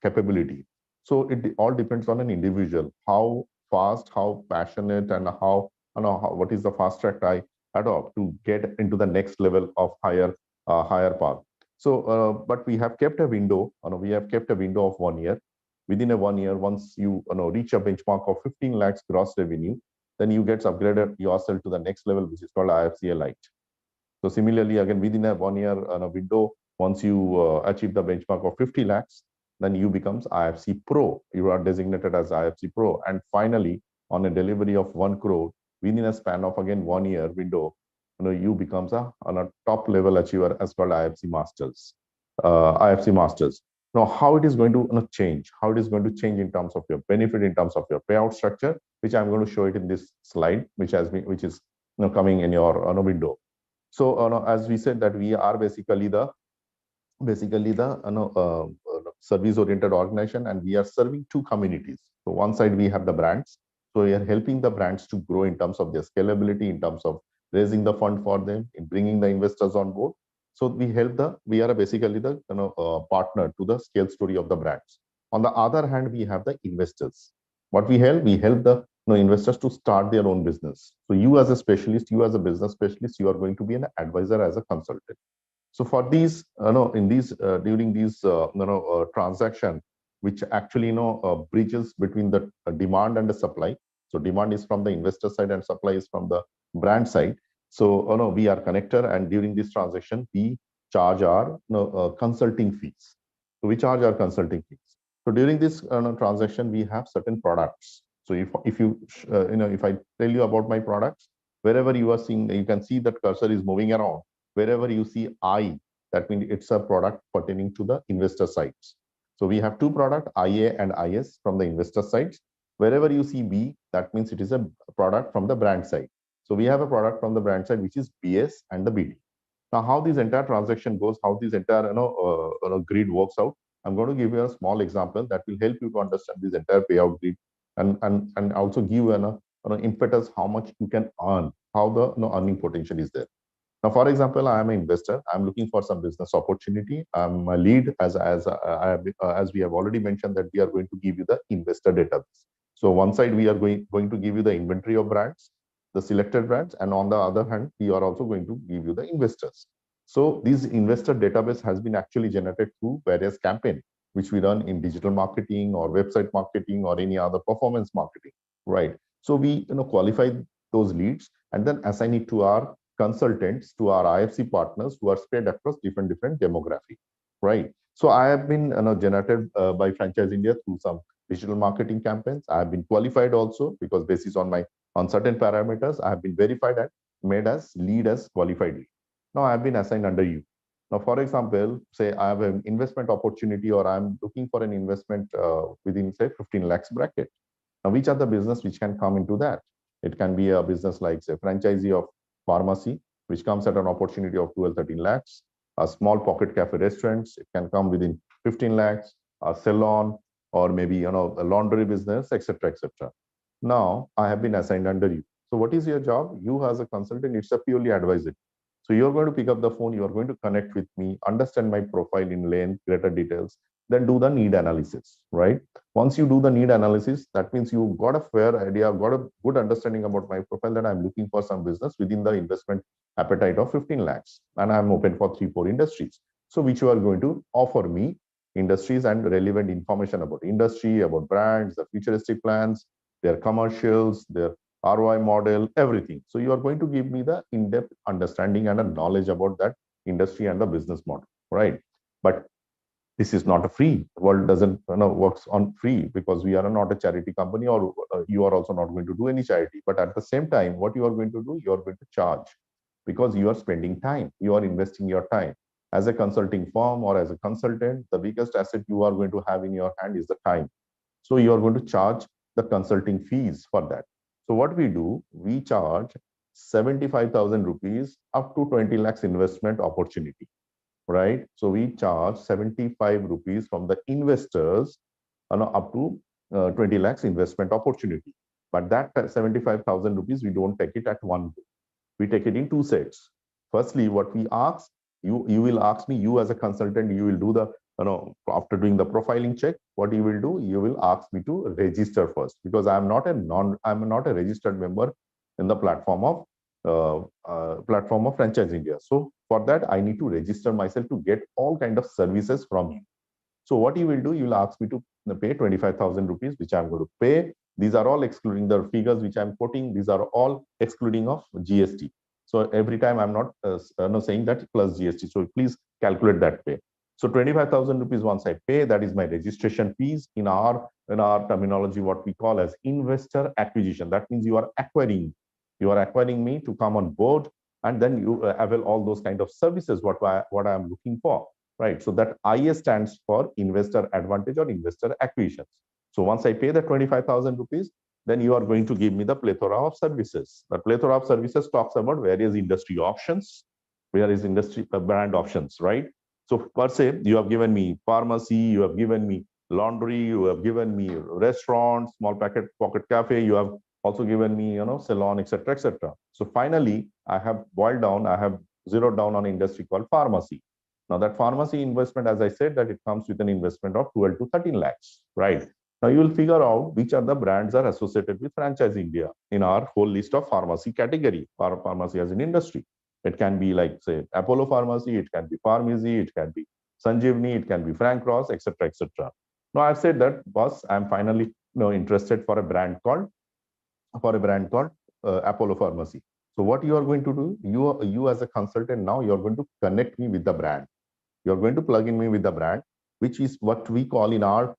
capability. So it all depends on an individual, how fast, how passionate, and what is the fast track I adopt to get into the next level of higher path. So, but we have kept a window. We have kept a window of 1 year. Within a 1 year, once you reach a benchmark of 15 lakhs gross revenue, then you get upgraded yourself to the next level, which is called IFC Elite. So similarly, again, within a 1 year window, once you achieve the benchmark of 50 lakhs, then you becomes IFC Pro. You are designated as IFC Pro. And finally, on a delivery of 1 crore, within a span of again 1 year window, you becomes a top level achiever as called IFC Masters. IFC Masters. Now, how it is going to change? How it is going to change in terms of your benefit, in terms of your payout structure, which I'm going to show it in this slide, which is coming in your window. So, as we said that we are basically the service-oriented organization, and we are serving 2 communities. So one side we have the brands. So we are helping the brands to grow in terms of their scalability, in terms of raising the fund for them, in bringing the investors on board. So we are basically the partner to the scale story of the brands. On the other hand, we have the investors. What we help the investors to start their own business. So you as a specialist, you as a business specialist, you are going to be an advisor as a consultant. So for these, during these transaction, which actually bridges between the demand and the supply. So demand is from the investor side and supply is from the brand side. So, no, we are connector, and during this transaction, we charge our consulting fees. So we charge our consulting fees. So during this transaction, we have certain products. So if you if I tell you about my products, wherever you are seeing, you can see that cursor is moving around. Wherever you see I, that means it's a product pertaining to the investor sites. So we have two products, IA and IS from the investor sites. Wherever you see B, that means it is a product from the brand side. So we have a product from the brand side, which is BS and the BD. Now, how this entire transaction goes, how this entire grid works out, I'm going to give you a small example that will help you to understand this entire payout grid, and also give you an impetus how much you can earn, how the earning potential is there. Now, for example, I am an investor. I'm looking for some business opportunity. I'm a lead, as we have already mentioned, that we are going to give you the investor database. So one side we are going to give you the inventory of brands, the selected brands, and on the other hand, we are also going to give you the investors. So this investor database has been actually generated through various campaigns, which we run in digital marketing or website marketing or any other performance marketing, right? So we qualify those leads and then assign it to our consultants, to our IFC partners who are spread across different demography, right? So I have been generated by Franchise India through some digital marketing campaigns. I have been qualified also because basis on certain parameters, I have been verified and made as lead as qualified lead. Now I have been assigned under you. Now, for example, say I have an investment opportunity or I'm looking for an investment within say 15 lakhs bracket. Now, which are the business which can come into that? It can be a business like say franchisee of pharmacy, which comes at an opportunity of 12, 13 lakhs. A small pocket cafe restaurants, it can come within 15 lakhs. A salon, or maybe a laundry business, etc., etc. Now, I have been assigned under you. So what is your job? You as a consultant, it's a purely advisory. So you're going to pick up the phone, you're going to connect with me, understand my profile in length, greater details, then do the need analysis, right? Once you do the need analysis, that means you got a fair idea, got a good understanding about my profile, that I'm looking for some business within the investment appetite of 15 lakhs. And I'm open for 3-4 industries. So which you are going to offer me industries and relevant information about industry, about brands, the futuristic plans, their commercials, their ROI model, everything. So you are going to give me the in-depth understanding and a knowledge about that industry and the business model, right? But this is not a free. The world doesn't works on free, because we are not a charity company, or you are also not going to do any charity. But at the same time, what you are going to do, you are going to charge, because you are spending time, you are investing your time. As a consulting firm or as a consultant, the biggest asset you are going to have in your hand is the time. So you are going to charge the consulting fees for that. So what we do, we charge 75,000 rupees up to 20 lakhs investment opportunity, right? So we charge 75 rupees from the investors up to 20 lakhs investment opportunity. But that 75,000 rupees, we don't take it at one go. We take it in two sets. Firstly, what we ask, you will ask me, you as a consultant, you will do the, after doing the profiling check, what you will do, you will ask me to register first, because I'm not a registered member in the platform of Franchise India. So for that, I need to register myself to get all kind of services from you. So what you will do, you will ask me to pay 25,000 rupees, which I'm going to pay. These are all excluding the figures which I'm quoting. These are all excluding of GST. So every time I'm not saying that plus GST. So please calculate that pay. So 25,000 rupees once I pay, that is my registration fees. In our terminology, what we call as investor acquisition. That means you are acquiring me to come on board, and then you avail all those kind of services what I am looking for, right? So that IS stands for investor advantage or investor acquisitions. So once I pay the 25,000 rupees, then you are going to give me the plethora of services. The plethora of services talks about various industry options, various industry brand options, right? So per se, you have given me pharmacy, you have given me laundry, you have given me restaurants, small pocket cafe, you have also given me, salon, etc., etc. So finally, I have zeroed down on an industry called pharmacy. Now that pharmacy investment, as I said, that it comes with an investment of 12 to 13 lakhs, right? Now you will figure out which are the brands are associated with Franchise India in our whole list of pharmacy category, pharmacy as an industry. It can be like, say, Apollo Pharmacy, it can be Pharmacy, it can be Sanjeevani, it can be Frank Ross, etc., etc. Now I've said that, boss, I'm finally interested for a brand called Apollo Pharmacy. So what you are going to do, you as a consultant, now you're going to connect me with the brand. You're going to plug in me with the brand, which is what we call in our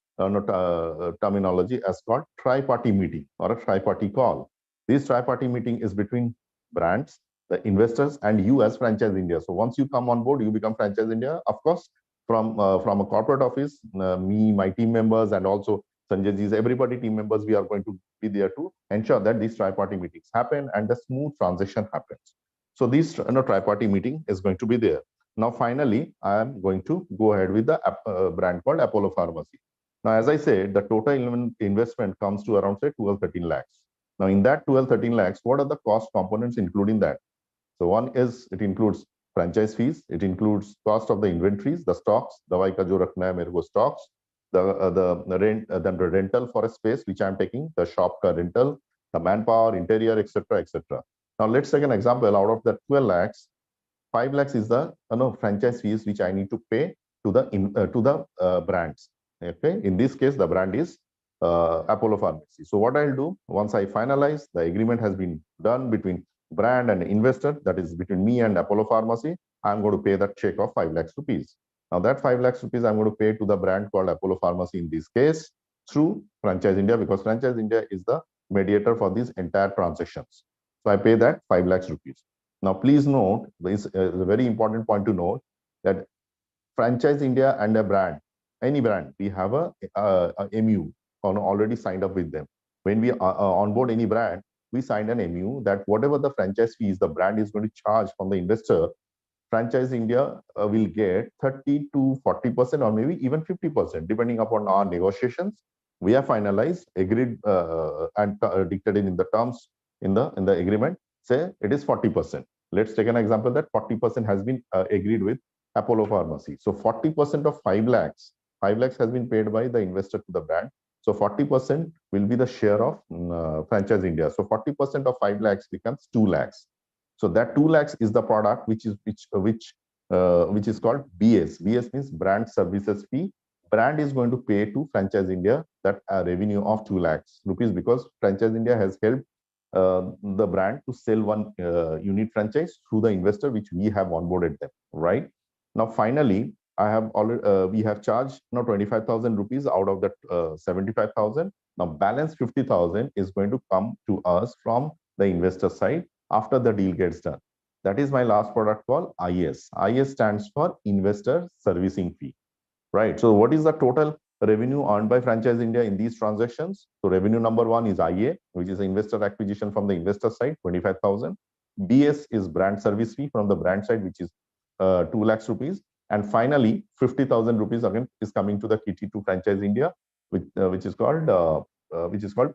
terminology as called tri-party meeting or a tri-party call. This tri-party meeting is between brands, the investors, and you as Franchise India. So once you come on board, you become Franchise India. Of course, from a corporate office, me, my team members, and also Sanjayji's, everybody team members, we are going to be there to ensure that these tri-party meetings happen and the smooth transaction happens. So this tri-party meeting is going to be there. Now, finally, I am going to go ahead with the brand called Apollo Pharmacy. Now, as I said, the total investment comes to around, say, 12-13 lakhs. Now, in that 12-13 lakhs, what are the cost components including that? So one is, it includes franchise fees, it includes cost of the inventories, the stocks, dawai ka jo rakhna hai mere ko stocks, the rental for a space which I am taking, the shop ka rental, the manpower, interior, etc., etc. Now, let's take an example. Out of the 12 lakhs, 5 lakhs is the franchise fees which I need to pay to the brands. Okay, in this case, the brand is Apollo Pharmacy. So what I'll do, once I finalize, the agreement has been done between brand and investor, that is between me and Apollo Pharmacy, I'm going to pay that check of 5 lakhs rupees. Now that 5 lakhs rupees I'm going to pay to the brand called Apollo Pharmacy in this case through Franchise India, because Franchise India is the mediator for these entire transactions. So I pay that 5 lakhs rupees. Now, please note, this is a very important point to note, that Franchise India and a brand, any brand, we have a MU already signed up with them. When we onboard any brand, we signed an MU that whatever the franchise fees the brand is going to charge from the investor, Franchise India will get 30 to 40% or maybe even 50%, depending upon our negotiations. We have finalized, agreed, and dictated in the terms in the agreement. Say it is 40%. Let's take an example that 40% has been agreed with Apollo Pharmacy. So 40% of 5 lakhs has been paid by the investor to the brand. So 40% will be the share of Franchise India. So 40% of 5 lakhs becomes 2 lakhs. So that 2 lakhs is the product which is called BS. BS means brand services fee. Brand is going to pay to Franchise India that revenue of 2 lakhs rupees, because Franchise India has helped the brand to sell one unit franchise through the investor which we have onboarded them. Right now, finally, I have already we have charged 25,000 rupees out of that 75,000. Now, balance 50,000 is going to come to us from the investor side after the deal gets done. That is my last product called IS. IS stands for Investor Servicing Fee. Right. So, what is the total revenue earned by Franchise India in these transactions? So, revenue number 1 is IA, which is investor acquisition from the investor side, 25,000. BS is brand service fee from the brand side, which is 2 lakhs rupees. And finally, 50,000 rupees again is coming to the kitty to Franchise India, which is called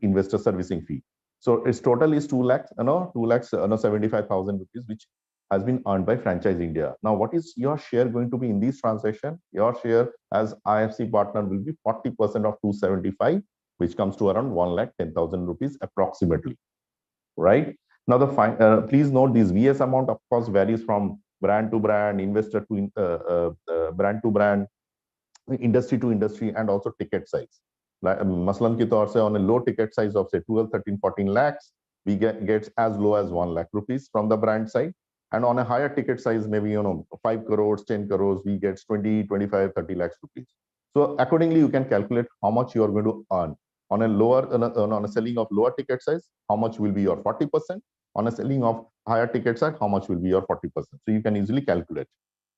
investor servicing fee. So its total is 2 lakhs, 75,000 rupees, which has been earned by Franchise India. Now, what is your share going to be in this transaction? Your share as IFC partner will be 40% of 275, which comes to around 1,10,000 rupees approximately. Right now, please note this VS amount, of course, varies from brand to brand, investor to brand to brand, industry to industry, and also ticket size. Like Maslan ki taur se, on a low ticket size of say 12, 13, 14 lakhs, we get as low as 1 lakh rupees from the brand side. And on a higher ticket size, maybe 5 crores, 10 crores, we get 20, 25, 30 lakhs rupees. So accordingly, you can calculate how much you are going to earn. On a selling of lower ticket size, how much will be your 40%? On a selling of higher ticket size, how much will be your 40%? So you can easily calculate.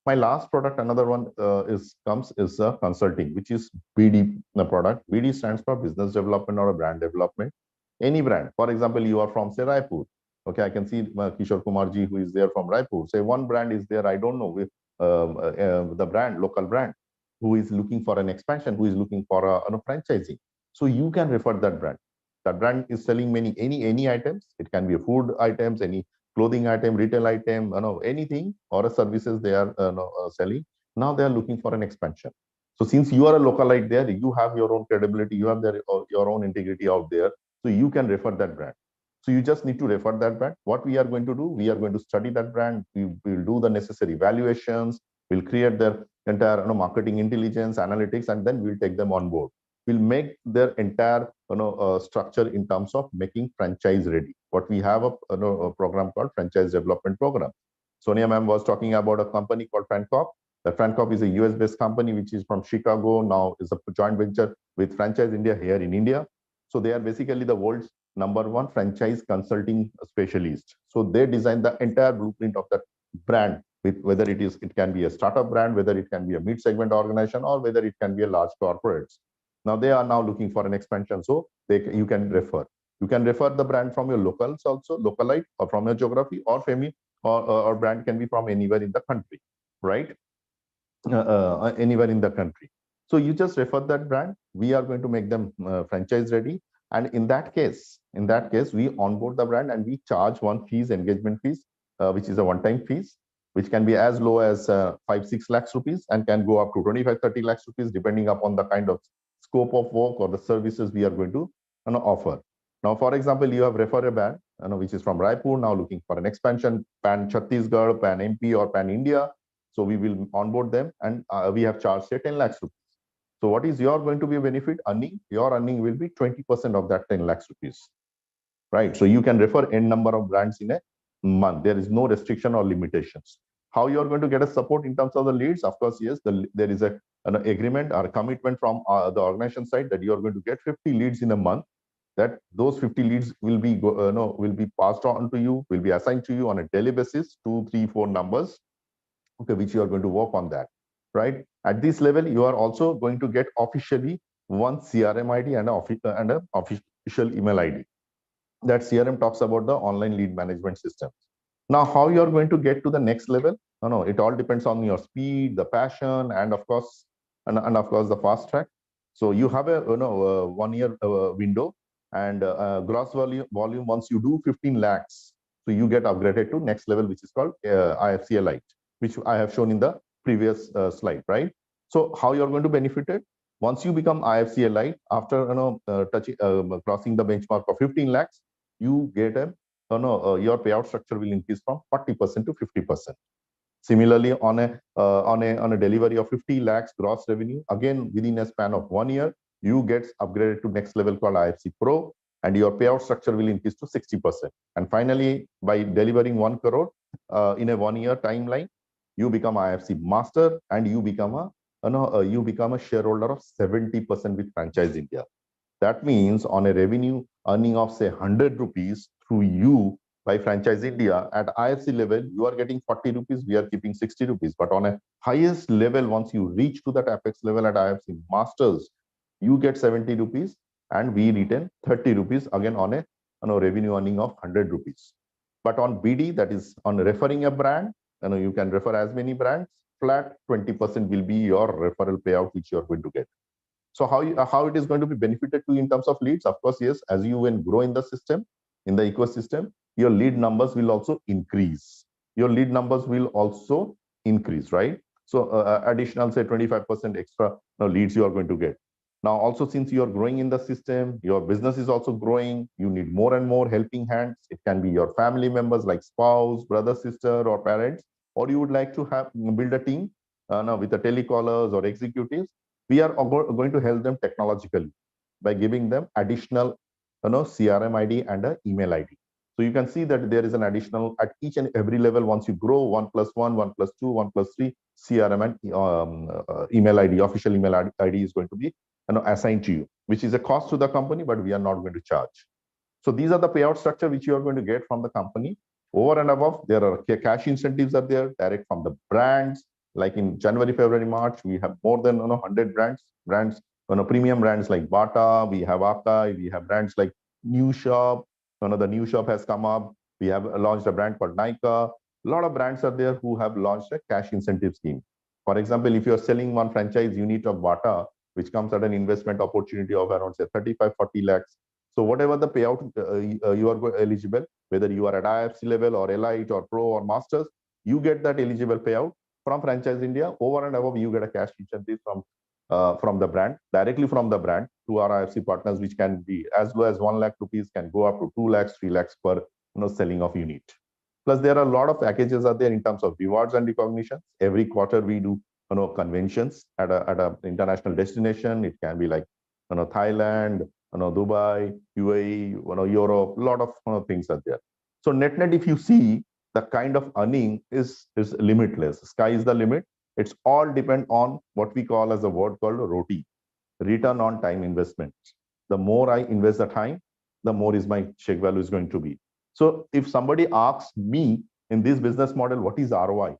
My last product, another one is consulting, which is BD product. BD stands for business development or brand development. Any brand, for example, you are from say Raipur. Okay, I can see Kishore Kumarji, who is there from Raipur. Say one brand is there, I don't know, with the brand, local brand, who is looking for an expansion, who is looking for a franchising. So you can refer that brand. That brand is selling any items. It can be a food items, any clothing item, retail item, anything or a services they are selling. Now they are looking for an expansion. So since you are a localite there, you have your own credibility, you have your own integrity out there. So you can refer that brand. So you just need to refer that brand. What we are going to do, we are going to study that brand. We will do the necessary evaluations. We'll create their entire marketing intelligence, analytics, and then we'll take them on board. We'll make their entire structure in terms of making franchise ready. but we have a program called Franchise Development Program. Sonia ma'am was talking about a company called FranCorp. The FranCorp is a US-based company which is from Chicago, now is a joint venture with Franchise India here in India. So they are basically the world's #1 franchise consulting specialist. So they design the entire blueprint of that brand, with whether it can be a startup brand, whether it can be a mid-segment organization, or whether it can be a large corporates. Now they are now looking for an expansion, so you can refer. You can refer the brand from your locals also, localite, or from your geography, or family, or brand can be from anywhere in the country, right? Anywhere in the country. So you just refer that brand. We are going to make them franchise ready. And in that case, we onboard the brand and we charge engagement fees, which is a one-time fees, which can be as low as 5-6 lakhs rupees and can go up to 25-30 lakhs rupees, depending upon the kind of scope of work or the services we are going to offer. Now, for example, you have referred a brand, which is from Raipur, now looking for an expansion, pan Chhattisgarh, pan MP, or pan India. So we will onboard them, and we have charged say 10 lakhs rupees. So what is your going to be benefit earning? Your earning will be 20% of that 10 lakhs rupees, right? So you can refer n number of brands in a month. There is no restriction or limitations. How you are going to get a support in terms of the leads? Of course, yes, there is an agreement or a commitment from the organization side that you are going to get 50 leads in a month. That those 50 leads will be will be passed on to you, will be assigned to you on a daily basis, 2, 3, 4 numbers, okay, which you are going to work on that, right? At this level, you are also going to get officially one CRM ID and an official email ID. That CRM talks about the online lead management system. Now, how you are going to get to the next level? No, it all depends on your speed, the passion, and of course, the fast track. So you have a 1 year window, and gross volume once you do 15 lakhs, so you get upgraded to next level, which is called IFC Lite, which I have shown in the previous slide, right? So how you are going to benefit it? Once you become IFC Lite, after crossing the benchmark of 15 lakhs, you get your payout structure will increase from 40% to 50%. Similarly, on a delivery of 50 lakhs gross revenue, again within a span of 1 year, you get upgraded to next level called IFC Pro, and your payout structure will increase to 60%. And finally, by delivering 1 crore in a 1 year timeline, you become IFC Master, and you become a shareholder of 70% with Franchise India. That means on a revenue earning of say 100 rupees through you by Franchise India, at IFC level, you are getting 40 rupees, we are keeping 60 rupees. But on a highest level, once you reach to that apex level at IFC Masters, you get 70 rupees and we retain 30 rupees again on a revenue earning of 100 rupees. But on BD, that is on referring a brand, you can refer as many brands, flat 20% will be your referral payout, which you are going to get. So how it is going to be benefited to in terms of leads? Of course, yes, as you will grow in the system, in the ecosystem, your lead numbers will also increase. Your lead numbers will also increase, right? So additional say 25% extra leads you are going to get. Now, also since you are growing in the system, your business is also growing, you need more and more helping hands. It can be your family members like spouse, brother, sister, or parents, or you would like to build a team with the telecallers or executives. We are going to help them technologically by giving them additional CRM ID and an email ID. So you can see that there is an additional at each and every level. Once you grow, 1+1, 1+2, 1+3 CRM and email ID, official email ID is going to be assigned to you, which is a cost to the company, but we are not going to charge. So these are the payout structure which you are going to get from the company. Over and above, there are cash incentives are there direct from the brands. Like in January, February, March, we have more than 100 brands, premium brands like Bata, we have Akai, we have brands like New Shop. The New Shop has come up. We have launched a brand called Nika. A lot of brands are there who have launched a cash incentive scheme. For example, if you are selling one franchise unit of Bata, which comes at an investment opportunity of around say 35-40 lakhs. So whatever the payout you are eligible, whether you are at IFC level or Elite or Pro or Masters, you get that eligible payout from Franchise India. Over and above, you get a cash incentive from the brand, directly from the brand to our IFC partners, which can be as low as 1 lakh rupees, can go up to 2 lakhs, 3 lakhs per selling of unit. Plus, there are a lot of packages out there in terms of rewards and recognitions. Every quarter, we do conventions at a international destination. It can be like Thailand, Dubai, UAE, Europe, a lot of things are there. So net, if you see, the kind of earning is limitless. Sky is the limit. It's all depend on what we call as a word called ROTI, return on time investment. The more I invest the time, the more is my check value is going to be. So if somebody asks me in this business model, what is ROI?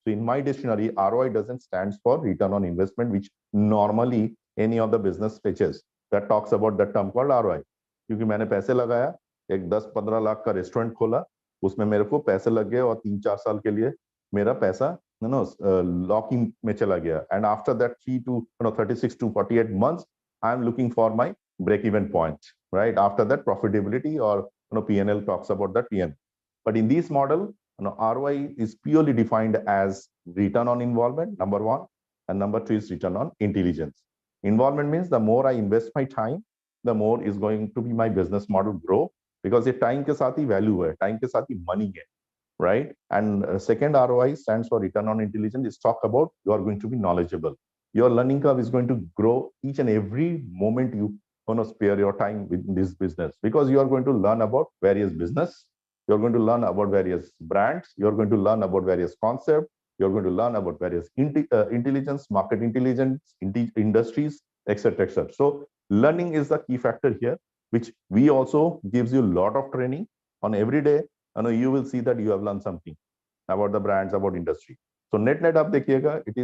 So in my dictionary, ROI doesn't stand for return on investment, which normally any of the business pitches that talks about that term called ROI. क्योंकि मैंने पैसे लगाया, एक 10-15 लाख का restaurant खोला, उसमें मेरे को पैसे लग गए और 3-4 साल के लिए मेरा पैसा locking में चला गया. And after that 36 to 48 months, I'm looking for my break-even point, right? After that, profitability or P&L talks about that P&L. But in this model, ROI is purely defined as return on involvement, number one, and number two is return on intelligence. Involvement means the more I invest my time, the more is going to be my business model grow, because the time के साथ ही value है, time के साथ ही money है, right? And second ROI stands for return on intelligence. Is talk about you are going to be knowledgeable. Your learning curve is going to grow each and every moment you spare your time with this business, because you are going to learn about various business. You're going to learn about various brands. You're going to learn about various concepts. You're going to learn about various intelligence, market intelligence, industries, etc., etc. So learning is the key factor here, which we also gives you a lot of training on every day. You will see that you have learned something about the brands, about industry. So net up dekhiega, it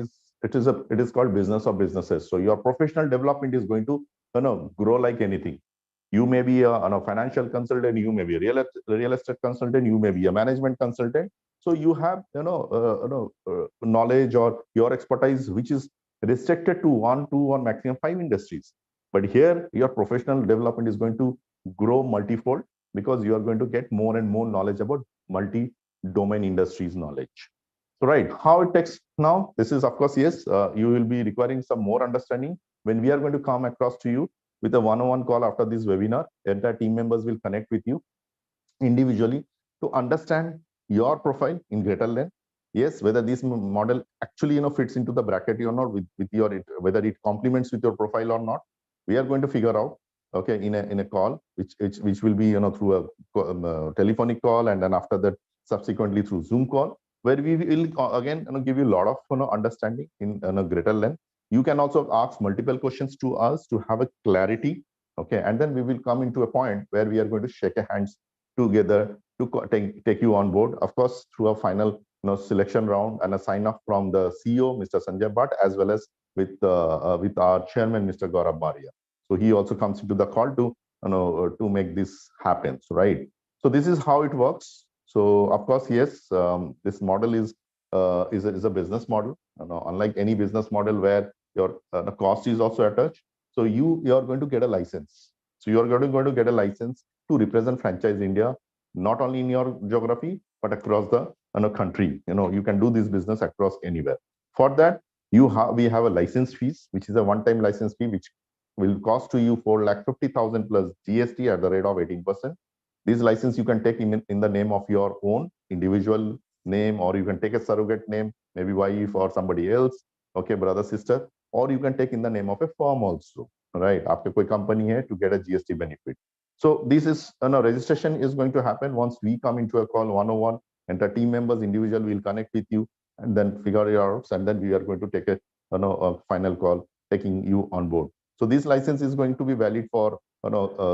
is called business of businesses. So your professional development is going to grow like anything. You may be a financial consultant, you may be a real estate consultant, you may be a management consultant. So you have knowledge or your expertise which is restricted to 1, 2, or maximum 5 industries. But here your professional development is going to grow multifold, because you are going to get more and more knowledge about multi-domain industries knowledge. So right, how it takes now, this is of course, yes, you will be requiring some more understanding when we are going to come across to you with a one-on-one call after this webinar. Entire team members will connect with you individually to understand your profile in greater length. Yes, whether this model actually fits into the bracket or not, with your whether it complements with your profile or not, we are going to figure out, okay, in a call which will be through a telephonic call, and then after that subsequently through Zoom call, where we will again give you a lot of understanding in a greater length. You can also ask multiple questions to us to have a clarity, okay, and then we will come into a point where we are going to shake hands together to take you on board, of course, through a final selection round and a sign off from the CEO, Mr. Sanjay Bhatt, as well as with our chairman, Mr. Gaurav Baria. So he also comes into the call to make this happen, right? So this is how it works. So of course, yes, this model is a business model, unlike any business model where your the cost is also attached. So you are going to get a license. So you are going to get a license to represent Franchise India, not only in your geography but across the country. You can do this business across anywhere. For that, we have a license fees, which is a one-time license fee, which will cost to you 4,50,000 plus GST at the rate of 18%. This license you can take in the name of your own individual name, or you can take a surrogate name, maybe wife or somebody else, okay, brother, sister, or you can take in the name of a firm also, right? Aapke koi company hai, to get a GST benefit. So this is registration is going to happen once we come into a call 101, and the team members individual will connect with you and then figure it out, and then we are going to take a final call taking you on board. So this license is going to be valid for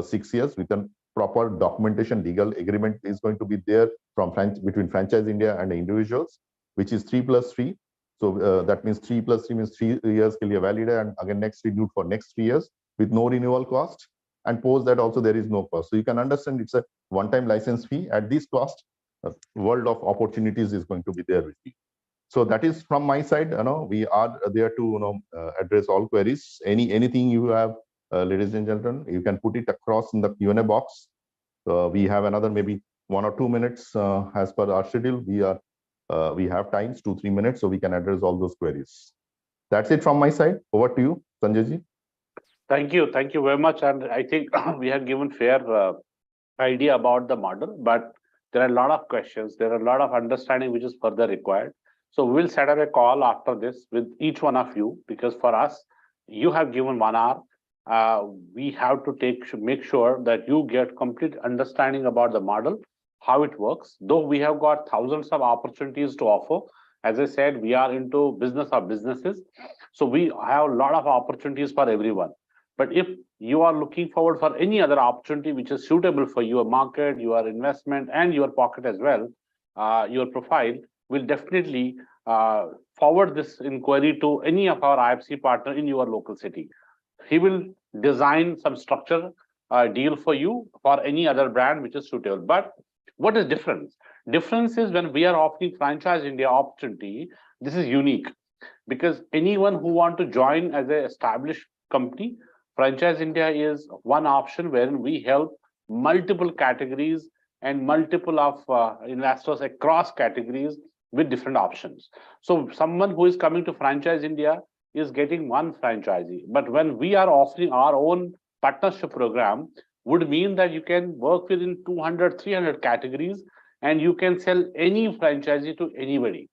6 years with a proper documentation. Legal agreement is going to be there between Franchise India and the individuals, which is 3+3. So that means 3+3 means 3 years ke liye valid hai, and again next renewed for next 3 years with no renewal cost. And post that also there is no cost. So you can understand it's a one-time license fee. At this cost, world of opportunities is going to be there with you. So that is from my side. We are there to address all queries. Anything you have, ladies and gentlemen, you can put it across in the Q&A box. We have another maybe 1 or 2 minutes as per our schedule. We have times 2-3 minutes, so we can address all those queries. That's it from my side. Over to you, Sanjay ji. Thank you very much. And I think we have given fair idea about the model, but there are a lot of questions. There are a lot of understanding which is further required. So we'll set up a call after this with each one of you, because for us, you have given 1 hour. we have to make sure that you get complete understanding about the model, how it works. Though we have got thousands of opportunities to offer, as I said, we are into business of businesses, so we have a lot of opportunities for everyone. But if you are looking forward for any other opportunity which is suitable for your market, your investment, and your pocket as well, your profile will definitely forward this inquiry to any of our IFC partner in your local city. He will design some structure deal for you for any other brand which is suitable. But what is difference? Difference is when we are offering Franchise India opportunity, this is unique, because anyone who want to join as an established company, Franchise India is one option wherein we help multiple categories and multiple of investors across categories with different options. So someone who is coming to Franchise India is getting one franchisee. But when we are offering our own partnership program, would mean that you can work within 200, 300 categories, and you can sell any franchisee to anybody.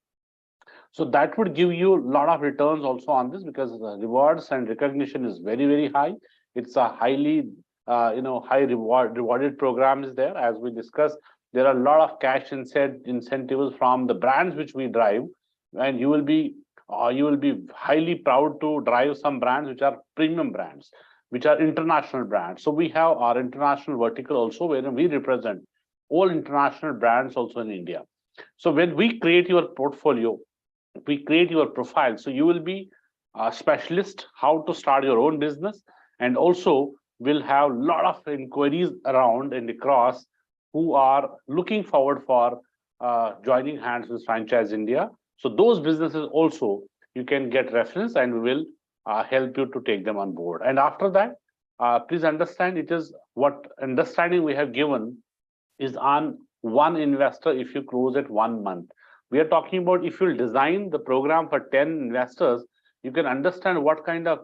So that would give you a lot of returns also on this, because the rewards and recognition is very, very high. It's a highly, high rewarded program is there. As we discussed, there are a lot of cash incentives from the brands which we drive, and you will be highly proud to drive some brands which are premium brands, which are international brands. So we have our international vertical also, where we represent all international brands also in India. So when we create your portfolio, we create your profile, so you will be a specialist how to start your own business, and also will have a lot of inquiries around and across who are looking forward for joining hands with Franchise India. So those businesses also you can get reference, and we will help you to take them on board. And after that, please understand, it is what understanding we have given is on one investor if you close it 1 month. We are talking about if you design the program for 10 investors, you can understand what kind of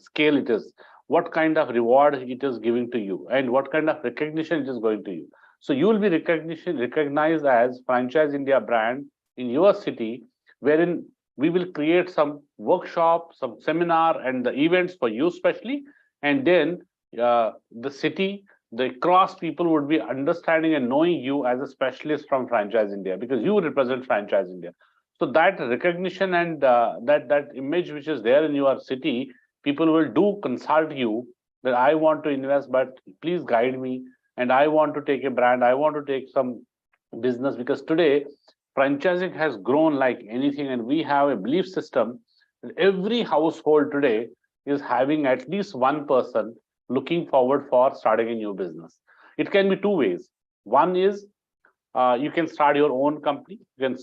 scale it is, what kind of reward it is giving to you, and what kind of recognition it is going to you. So you will be recognized as Franchise India brand in your city, wherein we will create some workshop, some seminar, and the events for you specially, and then the city, the cross people would be understanding and knowing you as a specialist from Franchise India, because you represent Franchise India. So that recognition and that image which is there in your city, people will do consult you that I want to invest, but please guide me, and I want to take a brand, I want to take some business, because today franchising has grown like anything, and we have a belief system that every household today is having at least one person looking forward for starting a new business. It can be two ways. One is you can start your own company, you can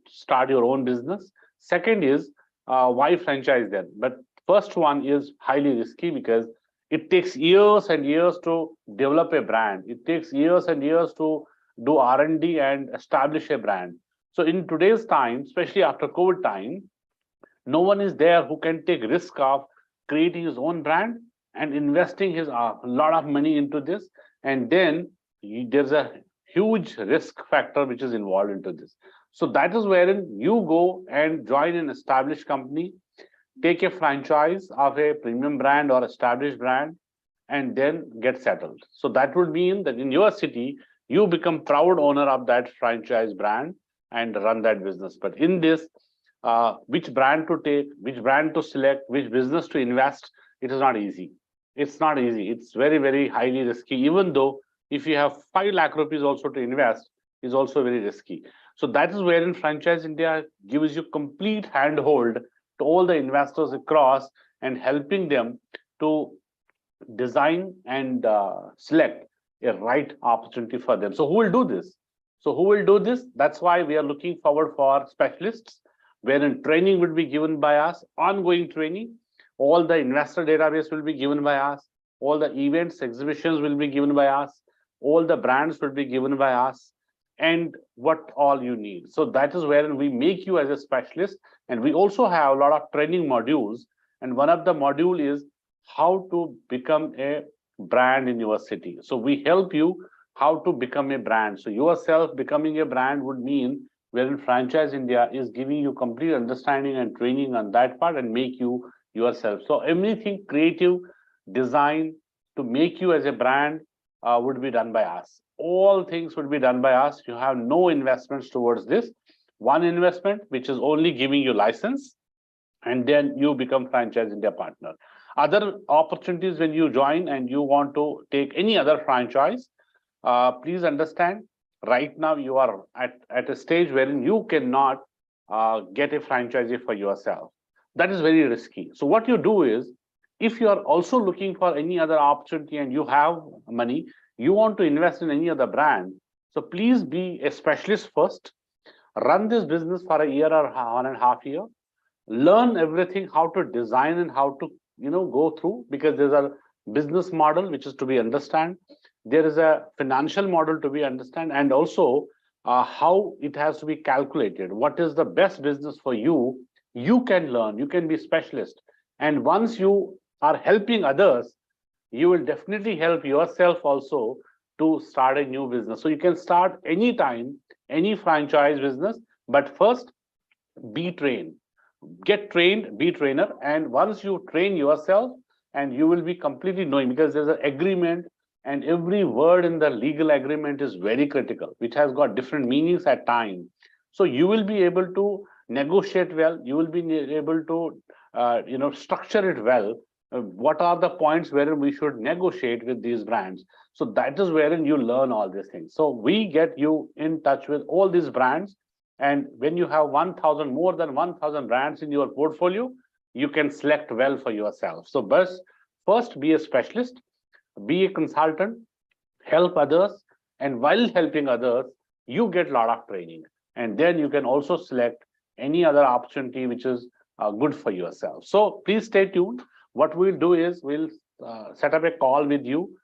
start your own business. Second is why franchise then? But first one is highly risky, because it takes years and years to develop a brand. It takes years and years to do R&D and establish a brand. So in today's time, especially after COVID time, no one is there who can take risk of creating his own brand and investing his a lot of money into this, and then there's a huge risk factor which is involved into this. So that is wherein you go and join an established company, take a franchise of a premium brand or established brand, and then get settled. So that would mean that in your city, you become proud owner of that franchise brand and run that business. But in this, which brand to take, which brand to select, which business to invest, it is not easy. It's not easy. It's very, very highly risky. Even though if you have 5 lakh rupees also to invest, is also very risky. So that is wherein Franchise India gives you complete handhold to all the investors across, and helping them to design and select a right opportunity for them. So who will do this? So who will do this? That's why we are looking forward for specialists, wherein training will be given by us, ongoing training. All the investor database will be given by us. All the events, exhibitions will be given by us. All the brands will be given by us, and what all you need. So that is wherein we make you as a specialist. And we also have a lot of training modules. And one of the module is how to become a brand in your city. So we help you how to become a brand. So yourself becoming a brand would mean wherein Franchise India is giving you complete understanding and training on that part, and make you yourself. So everything creative, design, to make you as a brand would be done by us. All things would be done by us. You have no investments towards this. One investment, which is only giving you license, and then you become Franchise India partner. Other opportunities when you join and you want to take any other franchise, please understand, right now you are at a stage wherein you cannot get a franchisee for yourself. That is very risky. So what you do is, if you are also looking for any other opportunity and you have money, you want to invest in any other brand, so please be a specialist first, run this business for a year or 1.5 years, learn everything, how to design and how to go through, because there's a business model which is to be understand, there is a financial model to be understand, and also how it has to be calculated. What is the best business for you? You can learn, you can be specialist, and once you are helping others, you will definitely help yourself also to start a new business. So you can start anytime, any franchise business, but first be trained. Get trained, be trainer, and once you train yourself, and you will be completely knowing, because there's an agreement, and every word in the legal agreement is very critical, which has got different meanings at times. So you will be able to negotiate well, you will be able to structure it well. What are the points wherein we should negotiate with these brands? So that is wherein you learn all these things. So we get you in touch with all these brands, and when you have more than 1,000 brands in your portfolio, you can select well for yourself. So first be a specialist, be a consultant, help others, and while helping others, you get a lot of training, and then you can also select any other opportunity which is good for yourself. So please stay tuned. What we'll do is we'll set up a call with you.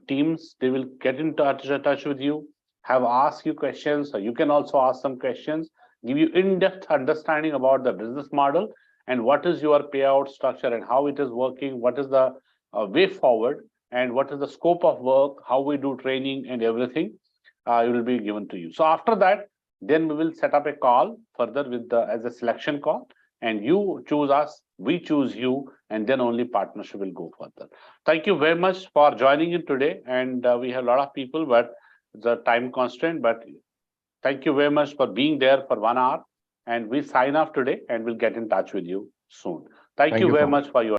Teams, they will get in touch with you, have asked you questions, or you can also ask some questions, give you in-depth understanding about the business model and what is your payout structure and how it is working, what is the way forward, and what is the scope of work, how we do training and everything. It will be given to you. So after that, then we will set up a call further with as a selection call, and you choose us, we choose you, and then only partnership will go further. Thank you very much for joining in today, and we have a lot of people, but the time constraint, but thank you very much for being there for 1 hour, and we sign off today, and we'll get in touch with you soon. Thank you very much for your